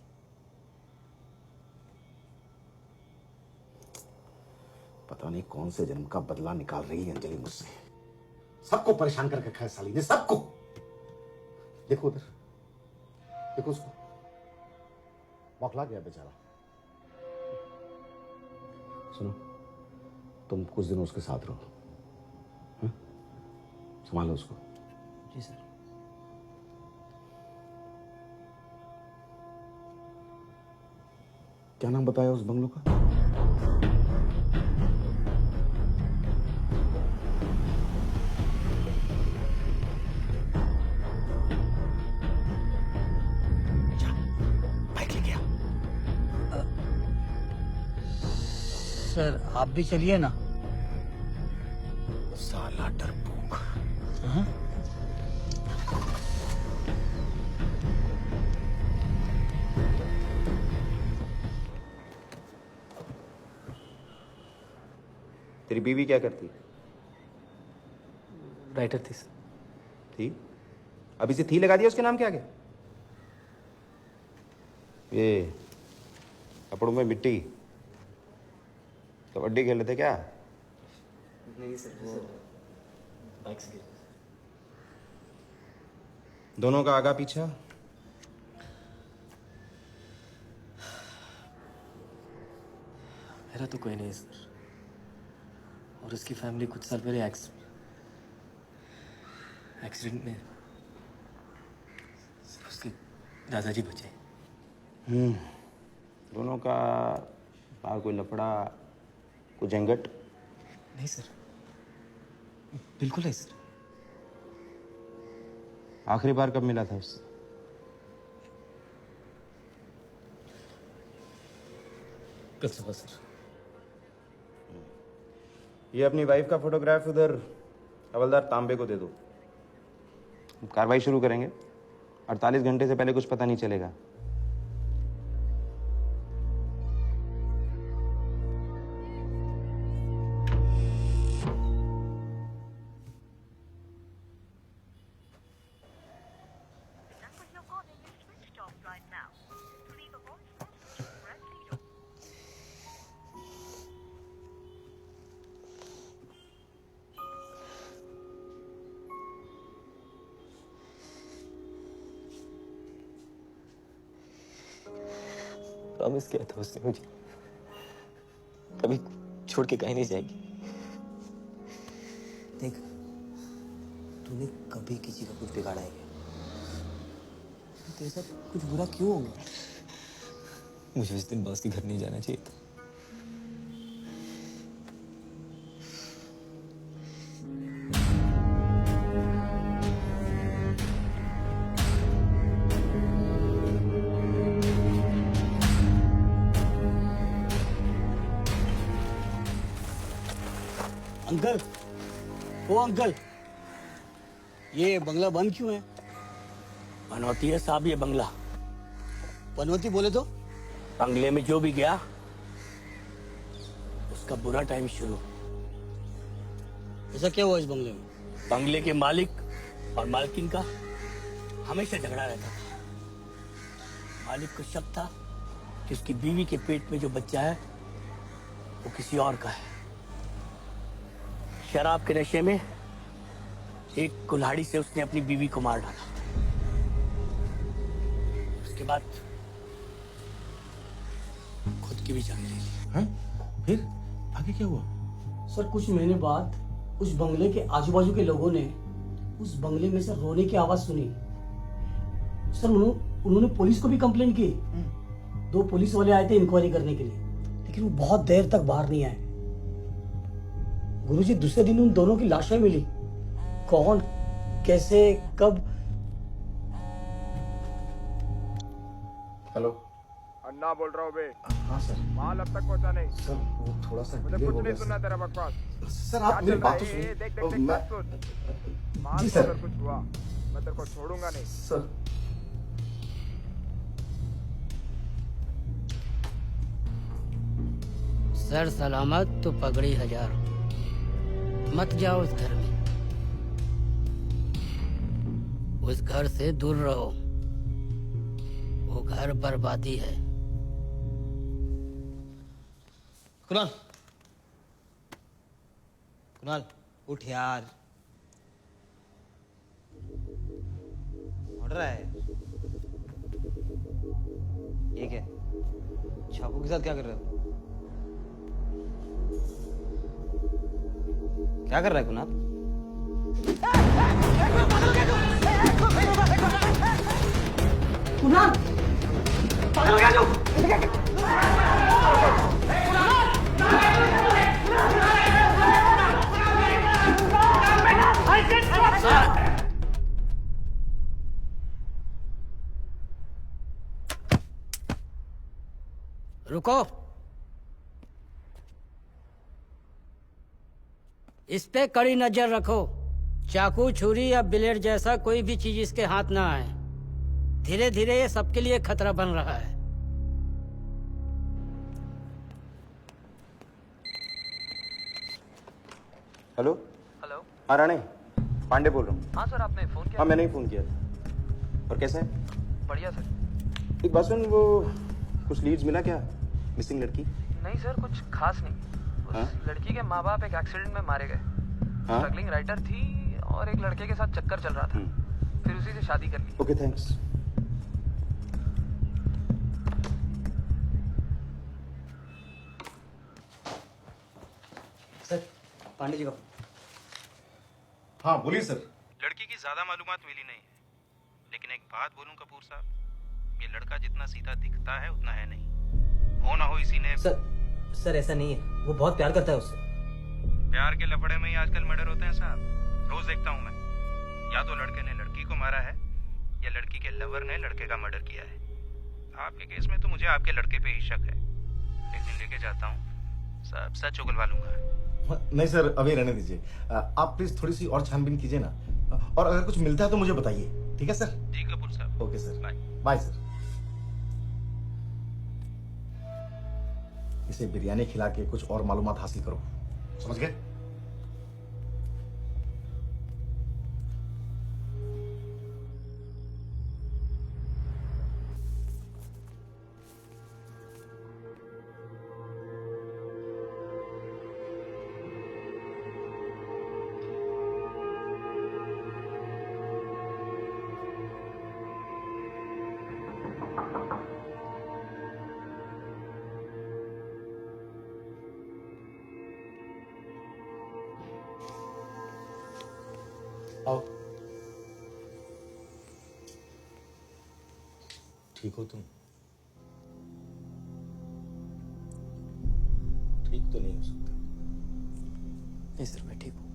पता नहीं कौन से जन्म का बदला निकाल रही है अंजलि मुझसे। सबको परेशान करके रखा है साली ने, सबको। देखो उधर, देखो उसको, बौखला गया बेचारा। सुनो, तुम कुछ दिन उसके साथ रहो, संभालो उसको। जी सर। क्या नाम बताया उस बंगलों का? सर आप भी चलिए ना। साला डरपोक। तेरी बीवी क्या करती? राइटर थी सर। थी? अभी से थी लगा दिया उसके नाम के आगे। ये कपड़ों में मिट्टी, कबड्डी खेल रहे थे क्या? नहीं सर, वो बाइक से गिर। दोनों का आगा पीछा? मेरा तो कोई नहीं सर, और उसकी फैमिली कुछ साल पहले एक्सीडेंट में उसके दादाजी बचे। दोनों का बाहर कोई लफड़ा, कोई झंझट? नहीं सर, बिल्कुल नहीं सर। आखिरी बार कब मिला था उससे? कल सुबह सर। ये अपनी वाइफ का फोटोग्राफ उधर हवलदार तांबे को दे दो। कार्रवाई शुरू करेंगे। 48 घंटे से पहले कुछ पता नहीं चलेगा। प्रॉमिस किया था उसने मुझे, कभी छोड़ के कहीं नहीं जाएगी। देख, तूने कभी किसी का कुछ बिगाड़ा है क्या? तेरे साथ कुछ बुरा क्यों होगा? मुझे उस दिन बॉस के घर नहीं जाना चाहिए था। अंकल, ओ अंकल, ये बंगला बंद क्यों है? पनौती है साहब ये बंगला। पनौती बोले तो? बंगले में जो भी गया उसका बुरा टाइम शुरू। ऐसा क्या हुआ इस बंगले में? बंगले के मालिक और मालकिन का हमेशा झगड़ा रहता था। मालिक को शक था कि उसकी बीवी के पेट में जो बच्चा है वो किसी और का है। शराब के नशे में एक कुल्हाड़ी से उसने अपनी बीवी को मार डाला। उसके बाद खुद की भी जान ले ली। हैं? फिर आगे क्या हुआ? सर कुछ महीने बाद उस बंगले के आजू बाजू के लोगों ने उस बंगले में से रोने की आवाज सुनी। सर उन्होंने पुलिस को भी कंप्लेंट की। 2 पुलिस वाले आए थे इंक्वायरी करने के लिए, लेकिन वो बहुत देर तक बाहर नहीं आए। गुरुजी, दूसरे दिन उन दोनों की लाशें मिली। कौन, कैसे, कब? हेलो, अन्ना बोल रहा हूँ बे। हाँ सर। माल अब तक पहुंचा नहीं? सर वो थोड़ा सा मुझे डिले कुछ हो नहीं गया सुनना तेरा बकवास। सर आप मेरी बात तो सुनिए। देख मैं सुन। माल जी को सर। अगर कुछ हुआ मैं तेरे को छोड़ूंगा नहीं। सर सर सलामत तो पगड़ी 1000। मत जाओ उस घर में, उस घर से दूर रहो। वो घर बर्बादी है। कुणाल, कुणाल उठ यार। ऑर्डर है। ये क्या? चाकू के साथ क्या कर रहे हो? क्या कर रहा है कुणाल? कुणाल, पागल क्या तू? रुको, इस पे कड़ी नजर रखो। चाकू, छुरी या ब्लेड जैसा कोई भी चीज इसके हाथ ना आए। धीरे धीरे ये सबके लिए खतरा बन रहा है। हेलो। हेलो। हाँ राणे, पांडे बोल रहा हूँ। हाँ सर, आपने फोन किया? हाँ मैंने ही फोन किया था। और कैसा है? बढ़िया सर। एक बात सुन, वो कुछ लीड्स मिला क्या मिसिंग लड़की? नहीं सर, कुछ खास नहीं। उस हाँ? लड़की के माँ बाप एक एक्सीडेंट में मारे गए। हाँ? स्ट्रगलिंग राइटर थी और एक लड़के के साथ चक्कर चल रहा था, फिर उसी से शादी कर ली। Okay thanks. Sir Pandey ji का। हाँ बोलिए सर। लड़की की ज्यादा मालूमात मिली नहीं है, लेकिन एक बात बोलूं कपूर साहब, ये लड़का जितना सीधा दिखता है उतना है नहीं। हो ना हो इसी ने। सर ऐसा नहीं है, वो बहुत प्यार करता है उससे। प्यार के लफड़े में ही आजकल मर्डर होते हैं साहब, रोज देखता हूँ मैं। या तो लड़के ने लड़की को मारा है या लड़की के लवर ने लड़के का मर्डर किया है। आपके केस में तो मुझे आपके लड़के पे ही शक है। एक दिन लेके जाता हूँ, सब सच उगलवा लूंगा। नहीं सर, अभी रहने दीजिए। आप प्लीज थोड़ी सी और छानबीन कीजिए ना, और अगर कुछ मिलता है तो मुझे बताइए, ठीक है सर? जी कपूर साहब। Okay sir, bye. Bye sir. इसे बिरयानी खिला के कुछ और मालूमात हासिल करो, समझ गए? आओ। ठीक हो तुम? ठीक तो नहीं हो सकता। नहीं सर, मैं ठीक हूँ।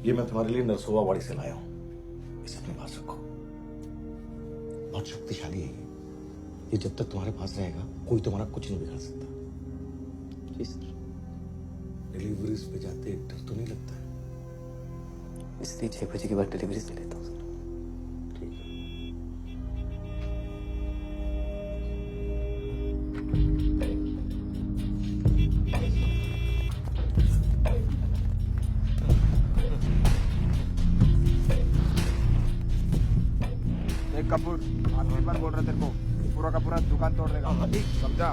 ये मैं तुम्हारे लिए नरसोवा वाड़ी से लाया हूं, इसे अपने पास रखो। बहुत शक्तिशाली है ये जब तक तुम्हारे पास रहेगा कोई तुम्हारा कुछ नहीं बिगाड़ सकता। जी सर। डिलीवरीज पे जाते डर तो नहीं लगता है? इसलिए 6 बजे के बाद डिलीवरी से लेता हूँ सर। ठीक है। देख कपूर, आखिरी बार बोल रहा तेरे को, पूरा का पूरा दुकान तोड़ देगा, समझा?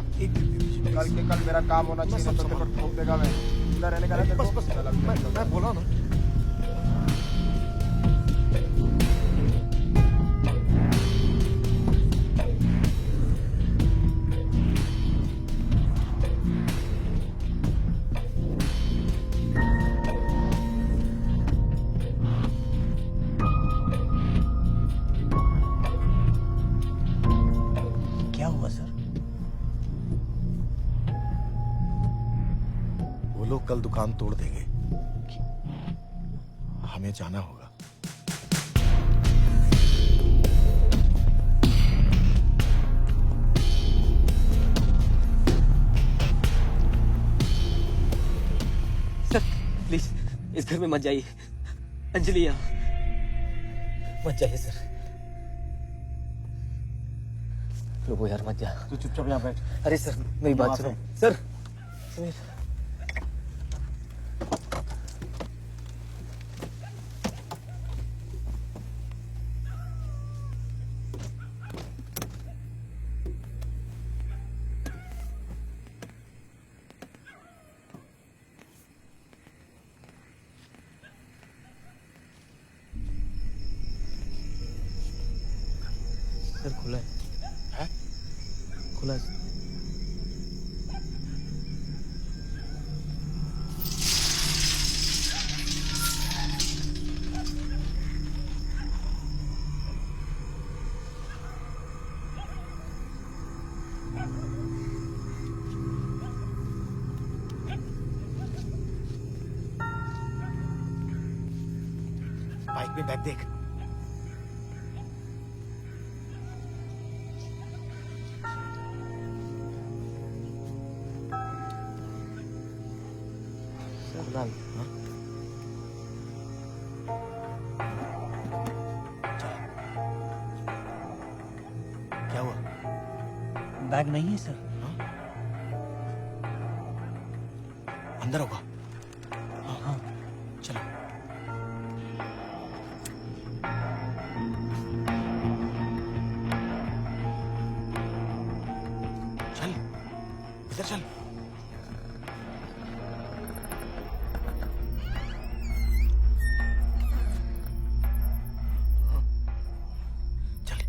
कल के कल मेरा काम होना चाहिए, तो तेरे को ठोक देगा मैं। इधर रहने का ना तेरे को? मैं बोला ना। क्या हुआ सर? वो लोग कल दुकान तोड़ देंगे, हमें जाना होगा। सर प्लीज इस घर में मत जाइए। अंजलि यहाँ मत जाइए सर। वो यार मत जा। तू चुपचाप यहाँ बैठ। अरे सर मेरी बात सुनो सर। सर खुला है? खुला है। बाइक में बैग देख। लाल क्या हुआ? बैग नहीं है सर। अंदर होगा। हाँ चलो। इधर चल। चल।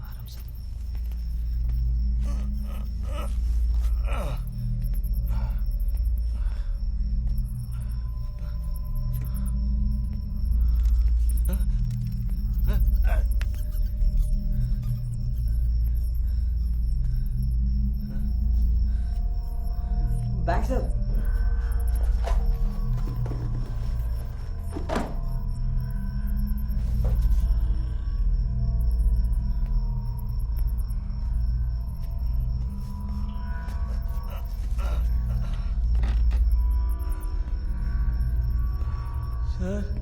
आराम से। Bank sir. सर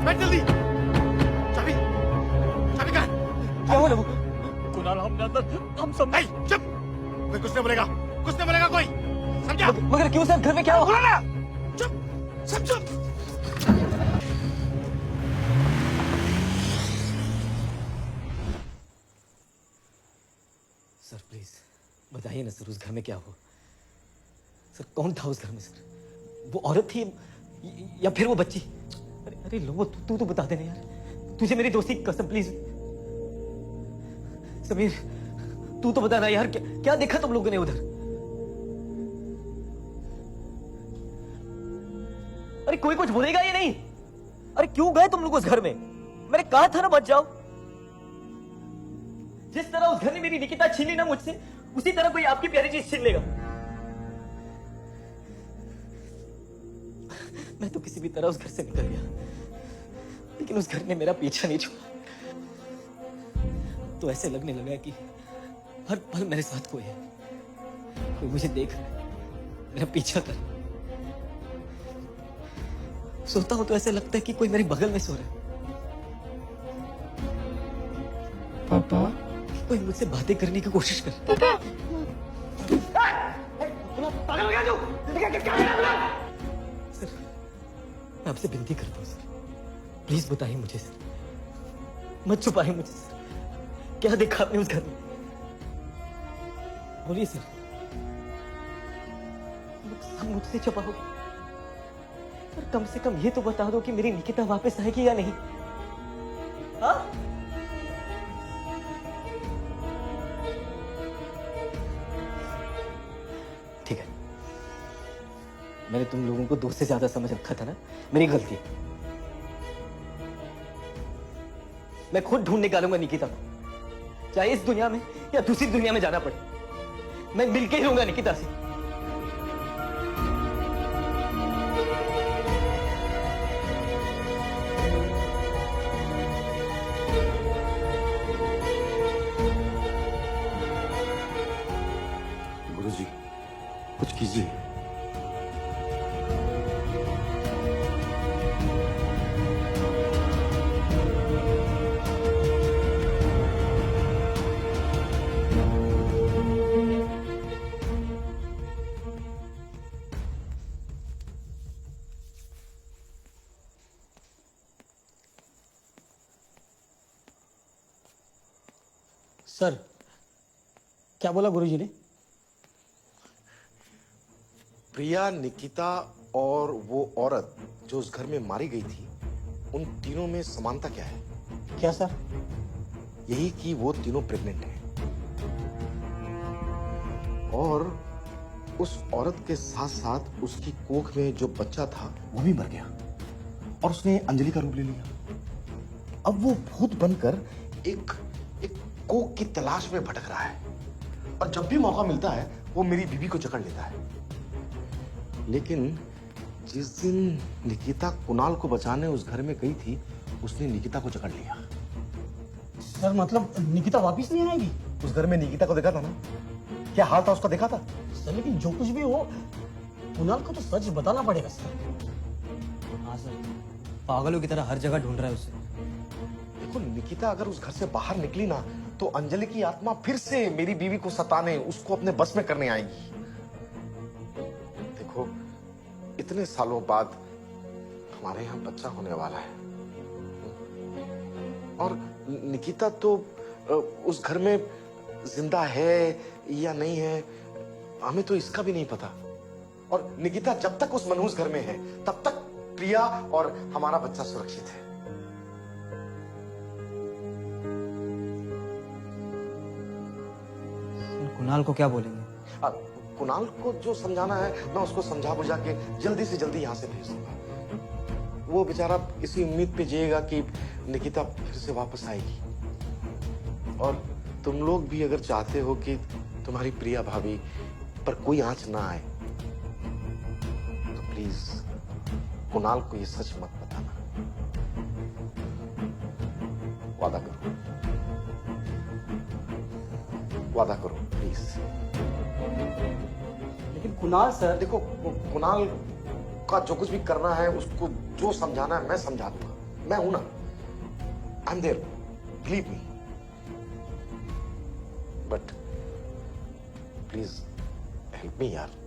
बैठ जल्दी। चाबी चाबी कहाँ है? क्या हुआ वो? कुणाल हमने अंदर हम सब नहीं, चुप। कोई कुछ नहीं बोलेगा, कुछ नहीं बोलेगा कोई, समझा? मगर क्यों सर? घर में क्या हुआ? ना चुप, सब चुप। सर प्लीज बताइए ना सर, उस घर में क्या हुआ? सर कौन था उस घर में सर? वो औरत थी या फिर वो बच्ची? अरे अरे लो, तू तो बता देना यार, तुझे मेरी दोस्ती की कसम प्लीज। समीर तू तो बताना यार, क्या देखा तुम लोगों ने उधर? अरे कोई कुछ बोलेगा या नहीं? अरे क्यों गए तुम लोग उस घर में? मैंने कहा था ना बच जाओ। जिस तरह उस घर ने मेरी निकिता छीन ली ना मुझसे, उसी तरह कोई आपकी प्यारी चीज छीन लेगा। मैं तो किसी भी तरह उस घर से निकल गया, लेकिन उस घर ने मेरा पीछा नहीं छोड़ा। तो ऐसे लगने लगा कि हर पल मेरे साथ कोई है, कोई मुझे देख रहा है, मेरा पीछा कर। सोता हूं तो ऐसे लगता है कि कोई मेरे बगल में सो रहा है। पापा कोई मुझसे बातें करने की कोशिश कर। पापा पागल हो गया तू? सर मैं आपसे विनती करता हूँ सर, प्लीज बताइए मुझे सर, मत छुपाइए मुझे सर। क्या देखा आपने उस घर में? बोलिए सर। सब मुझसे छुपाओगे, पर कम से कम ये तो बता दो कि मेरी निकिता वापस आएगी या नहीं। हाँ? ठीक है, मैंने तुम लोगों को दोस्त से ज्यादा समझ रखा था ना, मेरी गलती। मैं खुद ढूंढ निकालूंगा निकिता को, चाहे इस दुनिया में या दूसरी दुनिया में जाना पड़े। मैं मिलके ही रहूंगा निकिता से। कीजिए। सर, क्या बोला गुरुजी ने? प्रिया, निकिता और वो औरत जो उस घर में मारी गई थी, उन तीनों में समानता क्या है? क्या सर? यही कि वो तीनों प्रेग्नेंट हैं और उस औरत के साथ साथ उसकी कोख में जो बच्चा था वो भी मर गया और उसने अंजलि का रूप ले लिया। अब वो भूत बनकर एक एक कोख की तलाश में भटक रहा है और जब भी मौका मिलता है वो मेरी बीवी को जकड़ लेता है। लेकिन जिस दिन निकिता कुणाल को बचाने उस घर में गई थी, उसने निकिता को जकड़ लिया। सर मतलब निकिता वापिस नहीं आएगी? उस घर में निकिता को देखा था ना, क्या हाल था उसका देखा था? सर लेकिन जो कुछ भी हो, कुणाल को तो सच बताना पड़ेगा सर। हाँ सर, पागलों की तरह हर जगह ढूंढ रहा है उसे। देखो, निकिता अगर उस घर से बाहर निकली ना तो अंजलि की आत्मा फिर से मेरी बीवी को सताने, उसको अपने बस में करने आएगी। देखो, इतने सालों बाद हमारे यहाँ बच्चा होने वाला है और निकिता तो उस घर में जिंदा है या नहीं है हमें तो इसका भी नहीं पता। और निकिता जब तक उस मनहूस घर में है तब तक प्रिया और हमारा बच्चा सुरक्षित है। कुणाल को क्या बोलेंगे? कुणाल को जो समझाना है मैं उसको समझा बुझा के जल्दी से जल्दी यहाँ से भेज दूंगा। वो बेचारा इसी उम्मीद पे जिएगा कि निकिता फिर से वापस आएगी। और तुम लोग भी अगर चाहते हो कि तुम्हारी प्रिया भाभी पर कोई आंच ना आए तो प्लीज कुणाल को ये सच मत बताना। वादा करो, वादा करो प्लीज। लेकिन कुणाल सर, देखो, कुणाल का जो कुछ भी करना है, उसको जो समझाना है मैं समझा दूंगा। मैं हूं ना, I am there, believe me. But please help me यार।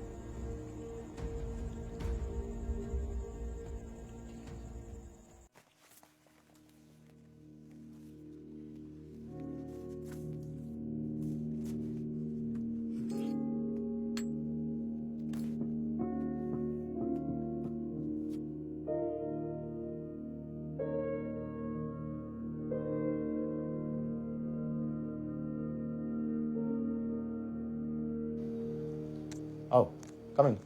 आओ, कम इन।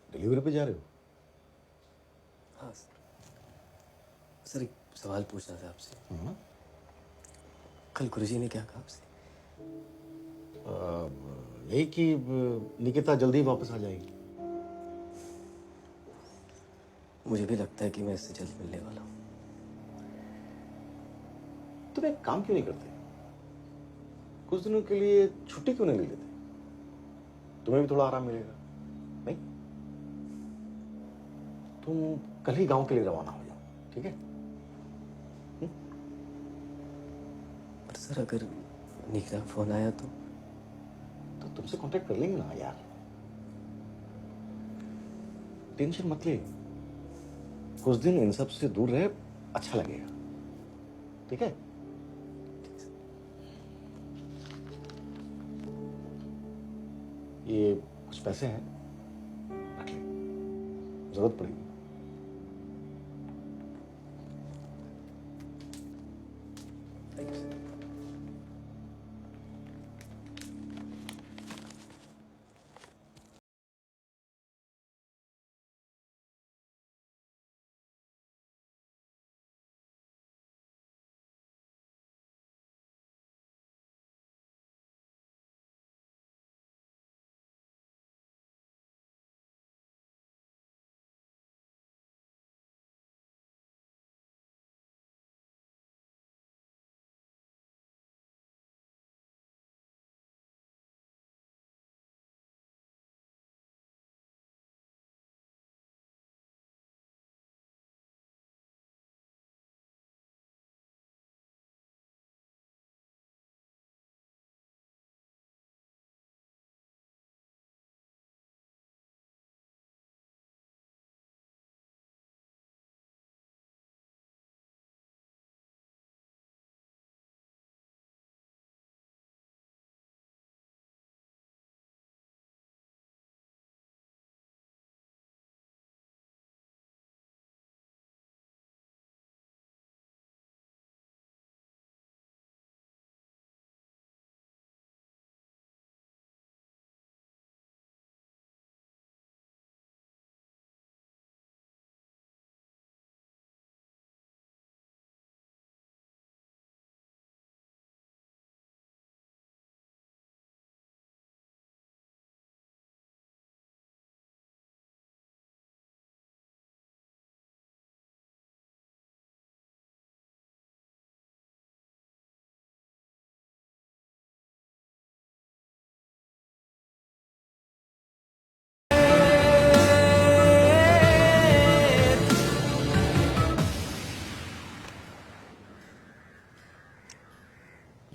डिलीवरी पे जा रहे हो? हाँ सर, एक सवाल पूछना था आपसे। कल गुरुजी ने क्या कहा आपसे? यही कि निकिता जल्दी वापस आ जाएगी। मुझे भी लगता है कि मैं इससे जल्द मिलने वाला हूँ। तुम एक काम क्यों नहीं करते? कुछ दिनों के लिए छुट्टी क्यों नहीं ले लेते? तुम्हें भी थोड़ा आराम मिलेगा। नहीं, तुम कल ही गांव के लिए रवाना हो जाओ, ठीक है? पर सर, अगर निकिता का फोन आया तो तुमसे कांटेक्ट कर लेंगे ना यार। टेंशन मत ले, कुछ दिन इन सब से दूर रहे, अच्छा लगेगा, ठीक है? ये कुछ पैसे हैं, रख ले, जरूरत पड़ेगी।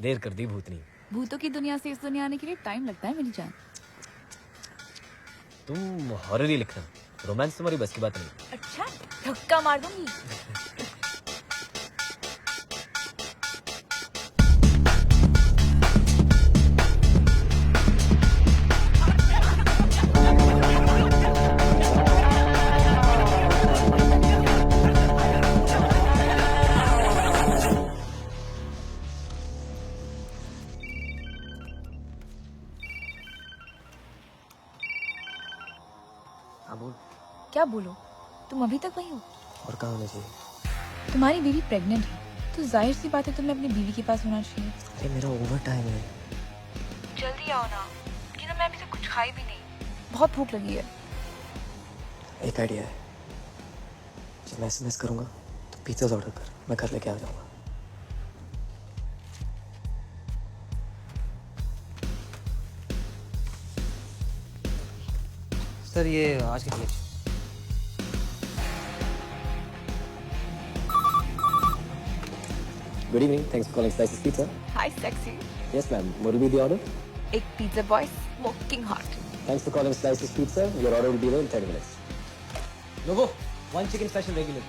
देर कर दी भूतनी। भूतों की दुनिया से इस दुनिया आने के लिए टाइम लगता है मेरी जान। तुम हॉरर ही लिखना, रोमांस तुम्हारी बस की बात नहीं। अच्छा, धक्का मार दूंगी। हाँ बोल। क्या बोलो, तुम अभी तक वही हो? और कहाँ होना चाहिए? तुम्हारी बीवी प्रेग्नेंट है तो जाहिर सी बात है तुम्हें अपनी बीवी के पास होना चाहिए। अरे मेरा ओवर टाइम है। जल्दी आओ ना, कि मैं अभी तक कुछ खाई भी नहीं, बहुत भूख लगी है। एक आइडिया है, जब मैं SMS करूँगा तो पिज़्ज़ा ऑर्डर कर, मैं घर लेके आ जाऊँगा। सर ये आज के लिए Good evening, thanks for calling Slices Pizza. Hi sexy. Yes ma'am, what will be the order? एक pizza boy smoking hot. Thanks for calling Slices Pizza. Your order will be there in 30 minutes. Logo, one chicken special regular.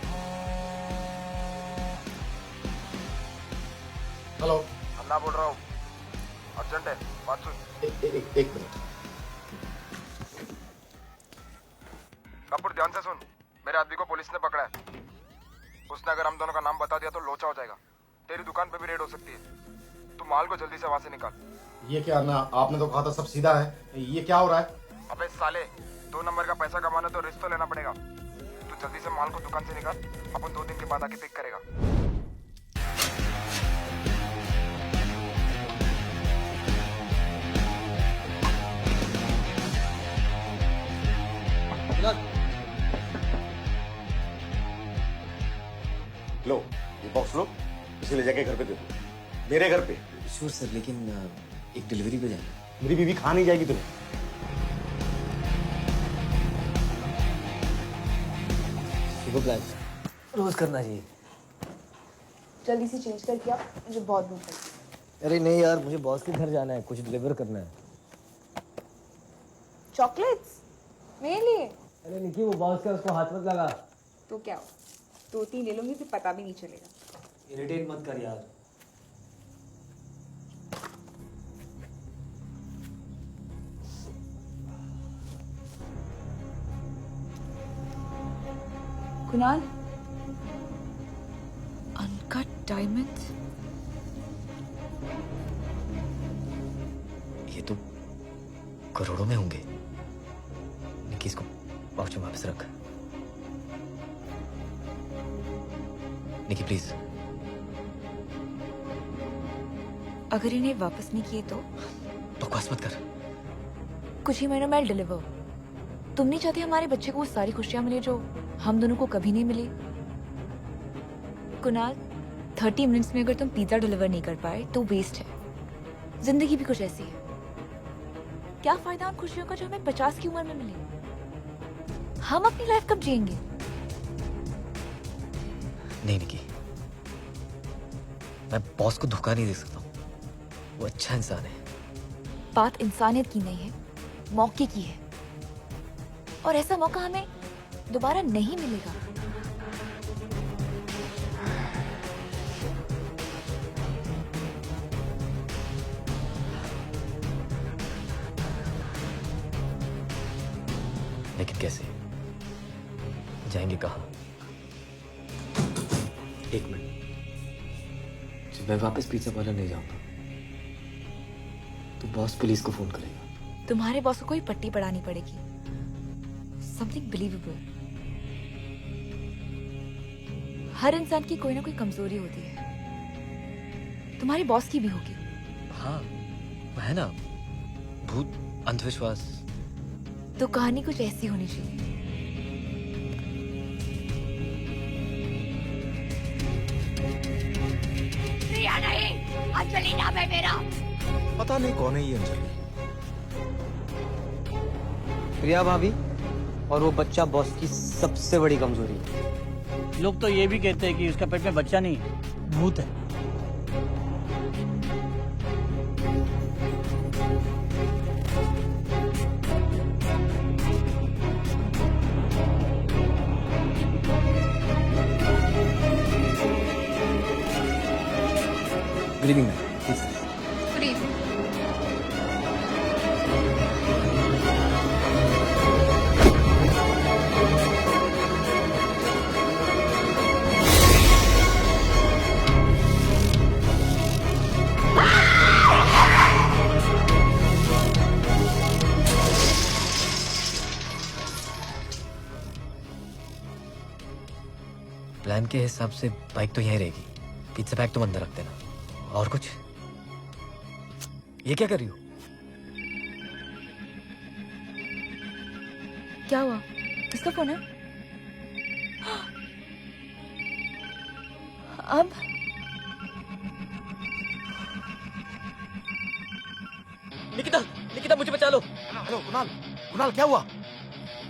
Hello, Anna बोल रहा हूँ, urgent है, बात सुन। एक minute. Kapoor ध्यान से सुन, मेरे आदमी को पुलिस ने पकड़ा है। उसने अगर हम दोनों का नाम बता दिया तो लोचा हो जाएगा। तेरी दुकान पे भी रेड हो सकती है। तू माल को जल्दी से वहां से निकाल। ये क्या ना, आपने तो कहा था सब सीधा है, ये क्या हो रहा है? अबे साले, 2 नंबर का पैसा कमाना तो रिस्क तो लेना पड़ेगा। तू जल्दी से माल को दुकान से निकाल, अपन 2 दिन के बाद आके पिक करेगा। लो, ये बॉक्स लो, इसे ले जाके घर पे दे दो। मेरे घर पे। श्योर सर, लेकिन एक डिलीवरी पे जाना। मेरी बीवी खा नहीं जाएगी तुम्हें। सुपर प्लान रोज करना चाहिए। जल्दी से चेंज करके आप, मुझे बहुत भूख लगी। अरे नहीं यार, मुझे बॉस के घर जाना है, कुछ डिलीवर करना है। चॉकलेट्स मेरे लिए? अरे निकी, वो बॉस का, उसको हाथ मत लगा। तो क्या हो, 2-3 ले लूंगी फिर पता भी नहीं चलेगा। इरिटेट मत कर यार। कुणाल, अनकट डायमंड्स, ये तो करोड़ों में होंगे। निकी, इसको पाउच में वापस रख। निकी प्लीज। अगर इन्हें वापस नहीं किए तो? बकवास मत कर। कुछ ही महीनों में डिलीवर। तुम नहीं चाहते हमारे बच्चे को वो सारी खुशियां मिले जो हम दोनों को कभी नहीं मिली? कुणाल, 30 मिनट्स में अगर तुम पिज्जा डिलीवर नहीं कर पाए तो वेस्ट है। जिंदगी भी कुछ ऐसी है। क्या फायदा उन खुशियों का जो हमें 50 की उम्र में मिले? हम अपनी लाइफ कब जिएंगे? नहीं निकी, मैं बॉस को धोखा नहीं दे सकता हूँ। वो अच्छा इंसान है। बात इंसानियत की नहीं है, मौके की है। और ऐसा मौका हमें दोबारा नहीं मिलेगा। लेकिन कैसे जाएंगे कहाँ? एक मिनट, जब मैं वापस पिज्जा पार्लर नहीं जाऊंगा तो बॉस पुलिस को फोन करेगा। तुम्हारे बॉस को कोई पट्टी पड़ानी पड़ेगी। Something believable. हर इंसान की कोई ना कोई कमजोरी होती है। तुम्हारी बॉस की भी होगी। हाँ, है ना, भूत, अंधविश्वास। तो कहानी कुछ ऐसी होनी चाहिए। प्रिया नहीं, अंजलि नाम है मेरा। पता नहीं कौन है ये अंजलि। प्रिया भाभी और वो बच्चा बॉस की सबसे बड़ी कमजोरी है। लोग तो ये भी कहते हैं कि उसका पेट में बच्चा नहीं, भूत है। Good evening ma'am, please. Good evening. Plan के हिसाब से बाइक तो यहीं रहेगी, पिज्जा बैग तुम अंदर रख देना। और कुछ? ये क्या कर रही हो? क्या हुआ? किसका फोन है? अब निकिता, निकिता मुझे बचा लो। हेलो कुणाल, कुणाल क्या हुआ?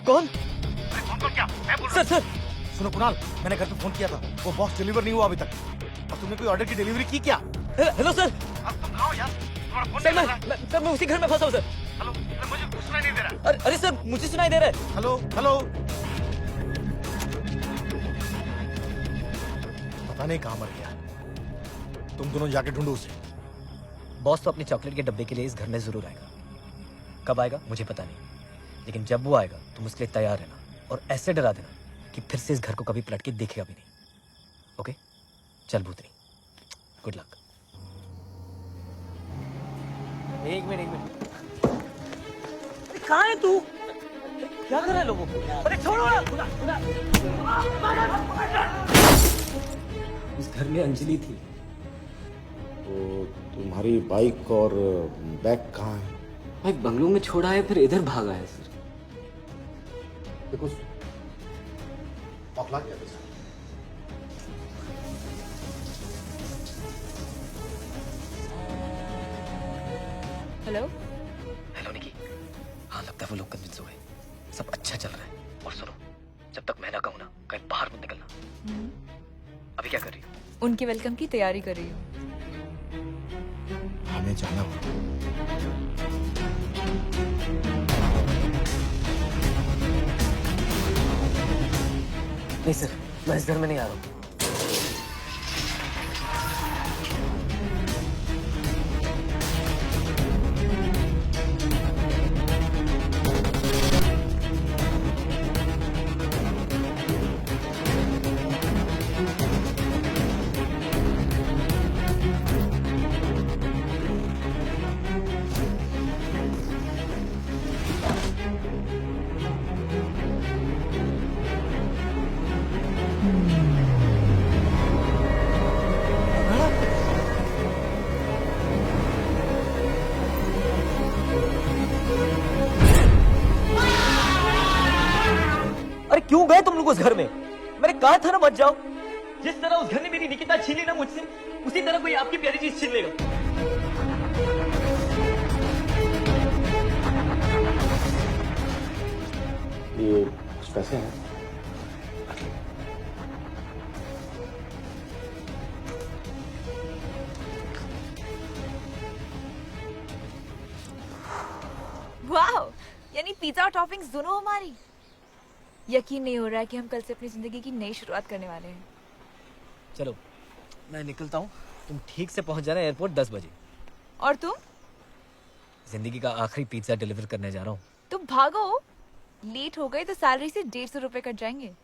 कौन? फोन कॉल क्या? मैं बोल सर सर सुनो कुणाल, मैंने घर पे फोन किया था, वो बॉक्स डिलीवर नहीं हुआ अभी तक। अब तुमने कोई ऑर्डर की डिलीवरी की क्या? Hello sir. अब तुम कहाँ हो यार? तुम्हारा फोन सर नहीं लग रहा। सर मैं उसी घर में फंसा हूँ सर। हेलो, मुझे कुछ सुनाई नहीं दे रहा। अरे सर मुझे सुनाई दे रहा है। हेलो हेलो, पता नहीं कहाँ मर गया। तुम दोनों जाके ढूंढो उसे। बॉस तो अपने चॉकलेट के डब्बे के लिए इस घर में जरूर आएगा। कब आएगा मुझे पता नहीं, लेकिन जब वो आएगा तुम उसके लिए तैयार रहना और ऐसे डरा देना कि फिर से इस घर को कभी पलट के देखेगा भी नहीं। ओके चल भूतनी, गुड लक। एक मिनट। कहाँ है तू? क्या कर रहा है लोगों को? अरे छोड़ो ना। इस घर में अंजलि थी। तो तुम्हारी बाइक और बैग कहाँ है? बाइक बंगलों में छोड़ा है, फिर इधर भागा है सर। देखो पकड़ा गया था। हेलो। हेलो निकी। हाँ लगता है वो लोग कन्विंस हो गए, सब अच्छा चल रहा है। और सुनो, जब तक मैं ना कहूँ ना कहीं बाहर मत निकलना। अभी क्या कर रही हो? उनके वेलकम की तैयारी कर रही हूँ। हमें जाना होगा। नहीं सर, मैं इस घर में नहीं आ रहा हूँ। क्यों गए तुम लोग उस घर में? मैंने कहा था ना मत जाओ। जिस तरह उस घर ने मेरी निकिता छीनी ना मुझसे, उसी तरह कोई आपकी प्यारी चीज छीन लेगा। ये कुछ पैसे हैं। वाह, यानी पिज्जा टॉपिंग्स दोनों हमारी। यकीन नहीं हो रहा है कि हम कल से अपनी जिंदगी की नई शुरुआत करने वाले हैं। चलो मैं निकलता हूँ, तुम ठीक से पहुंच जाना एयरपोर्ट 10 बजे। और तुम? जिंदगी का आखिरी पिज्जा डिलीवर करने जा रहा हूँ। तुम भागो, लेट हो गए तो सैलरी से 150 रुपए कट जाएंगे।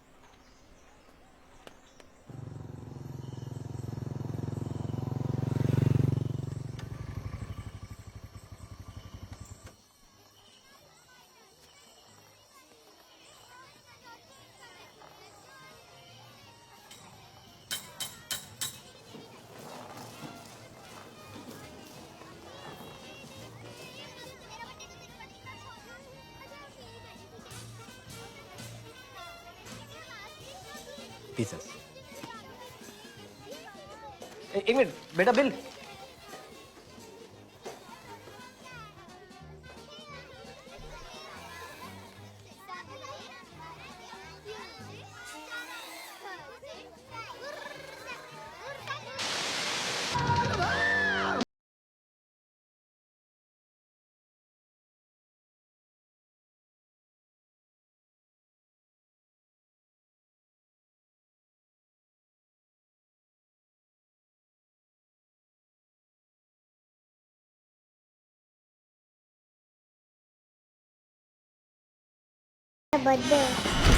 पिज्जा। एक मिनट बेटा, बिल। बर्थडे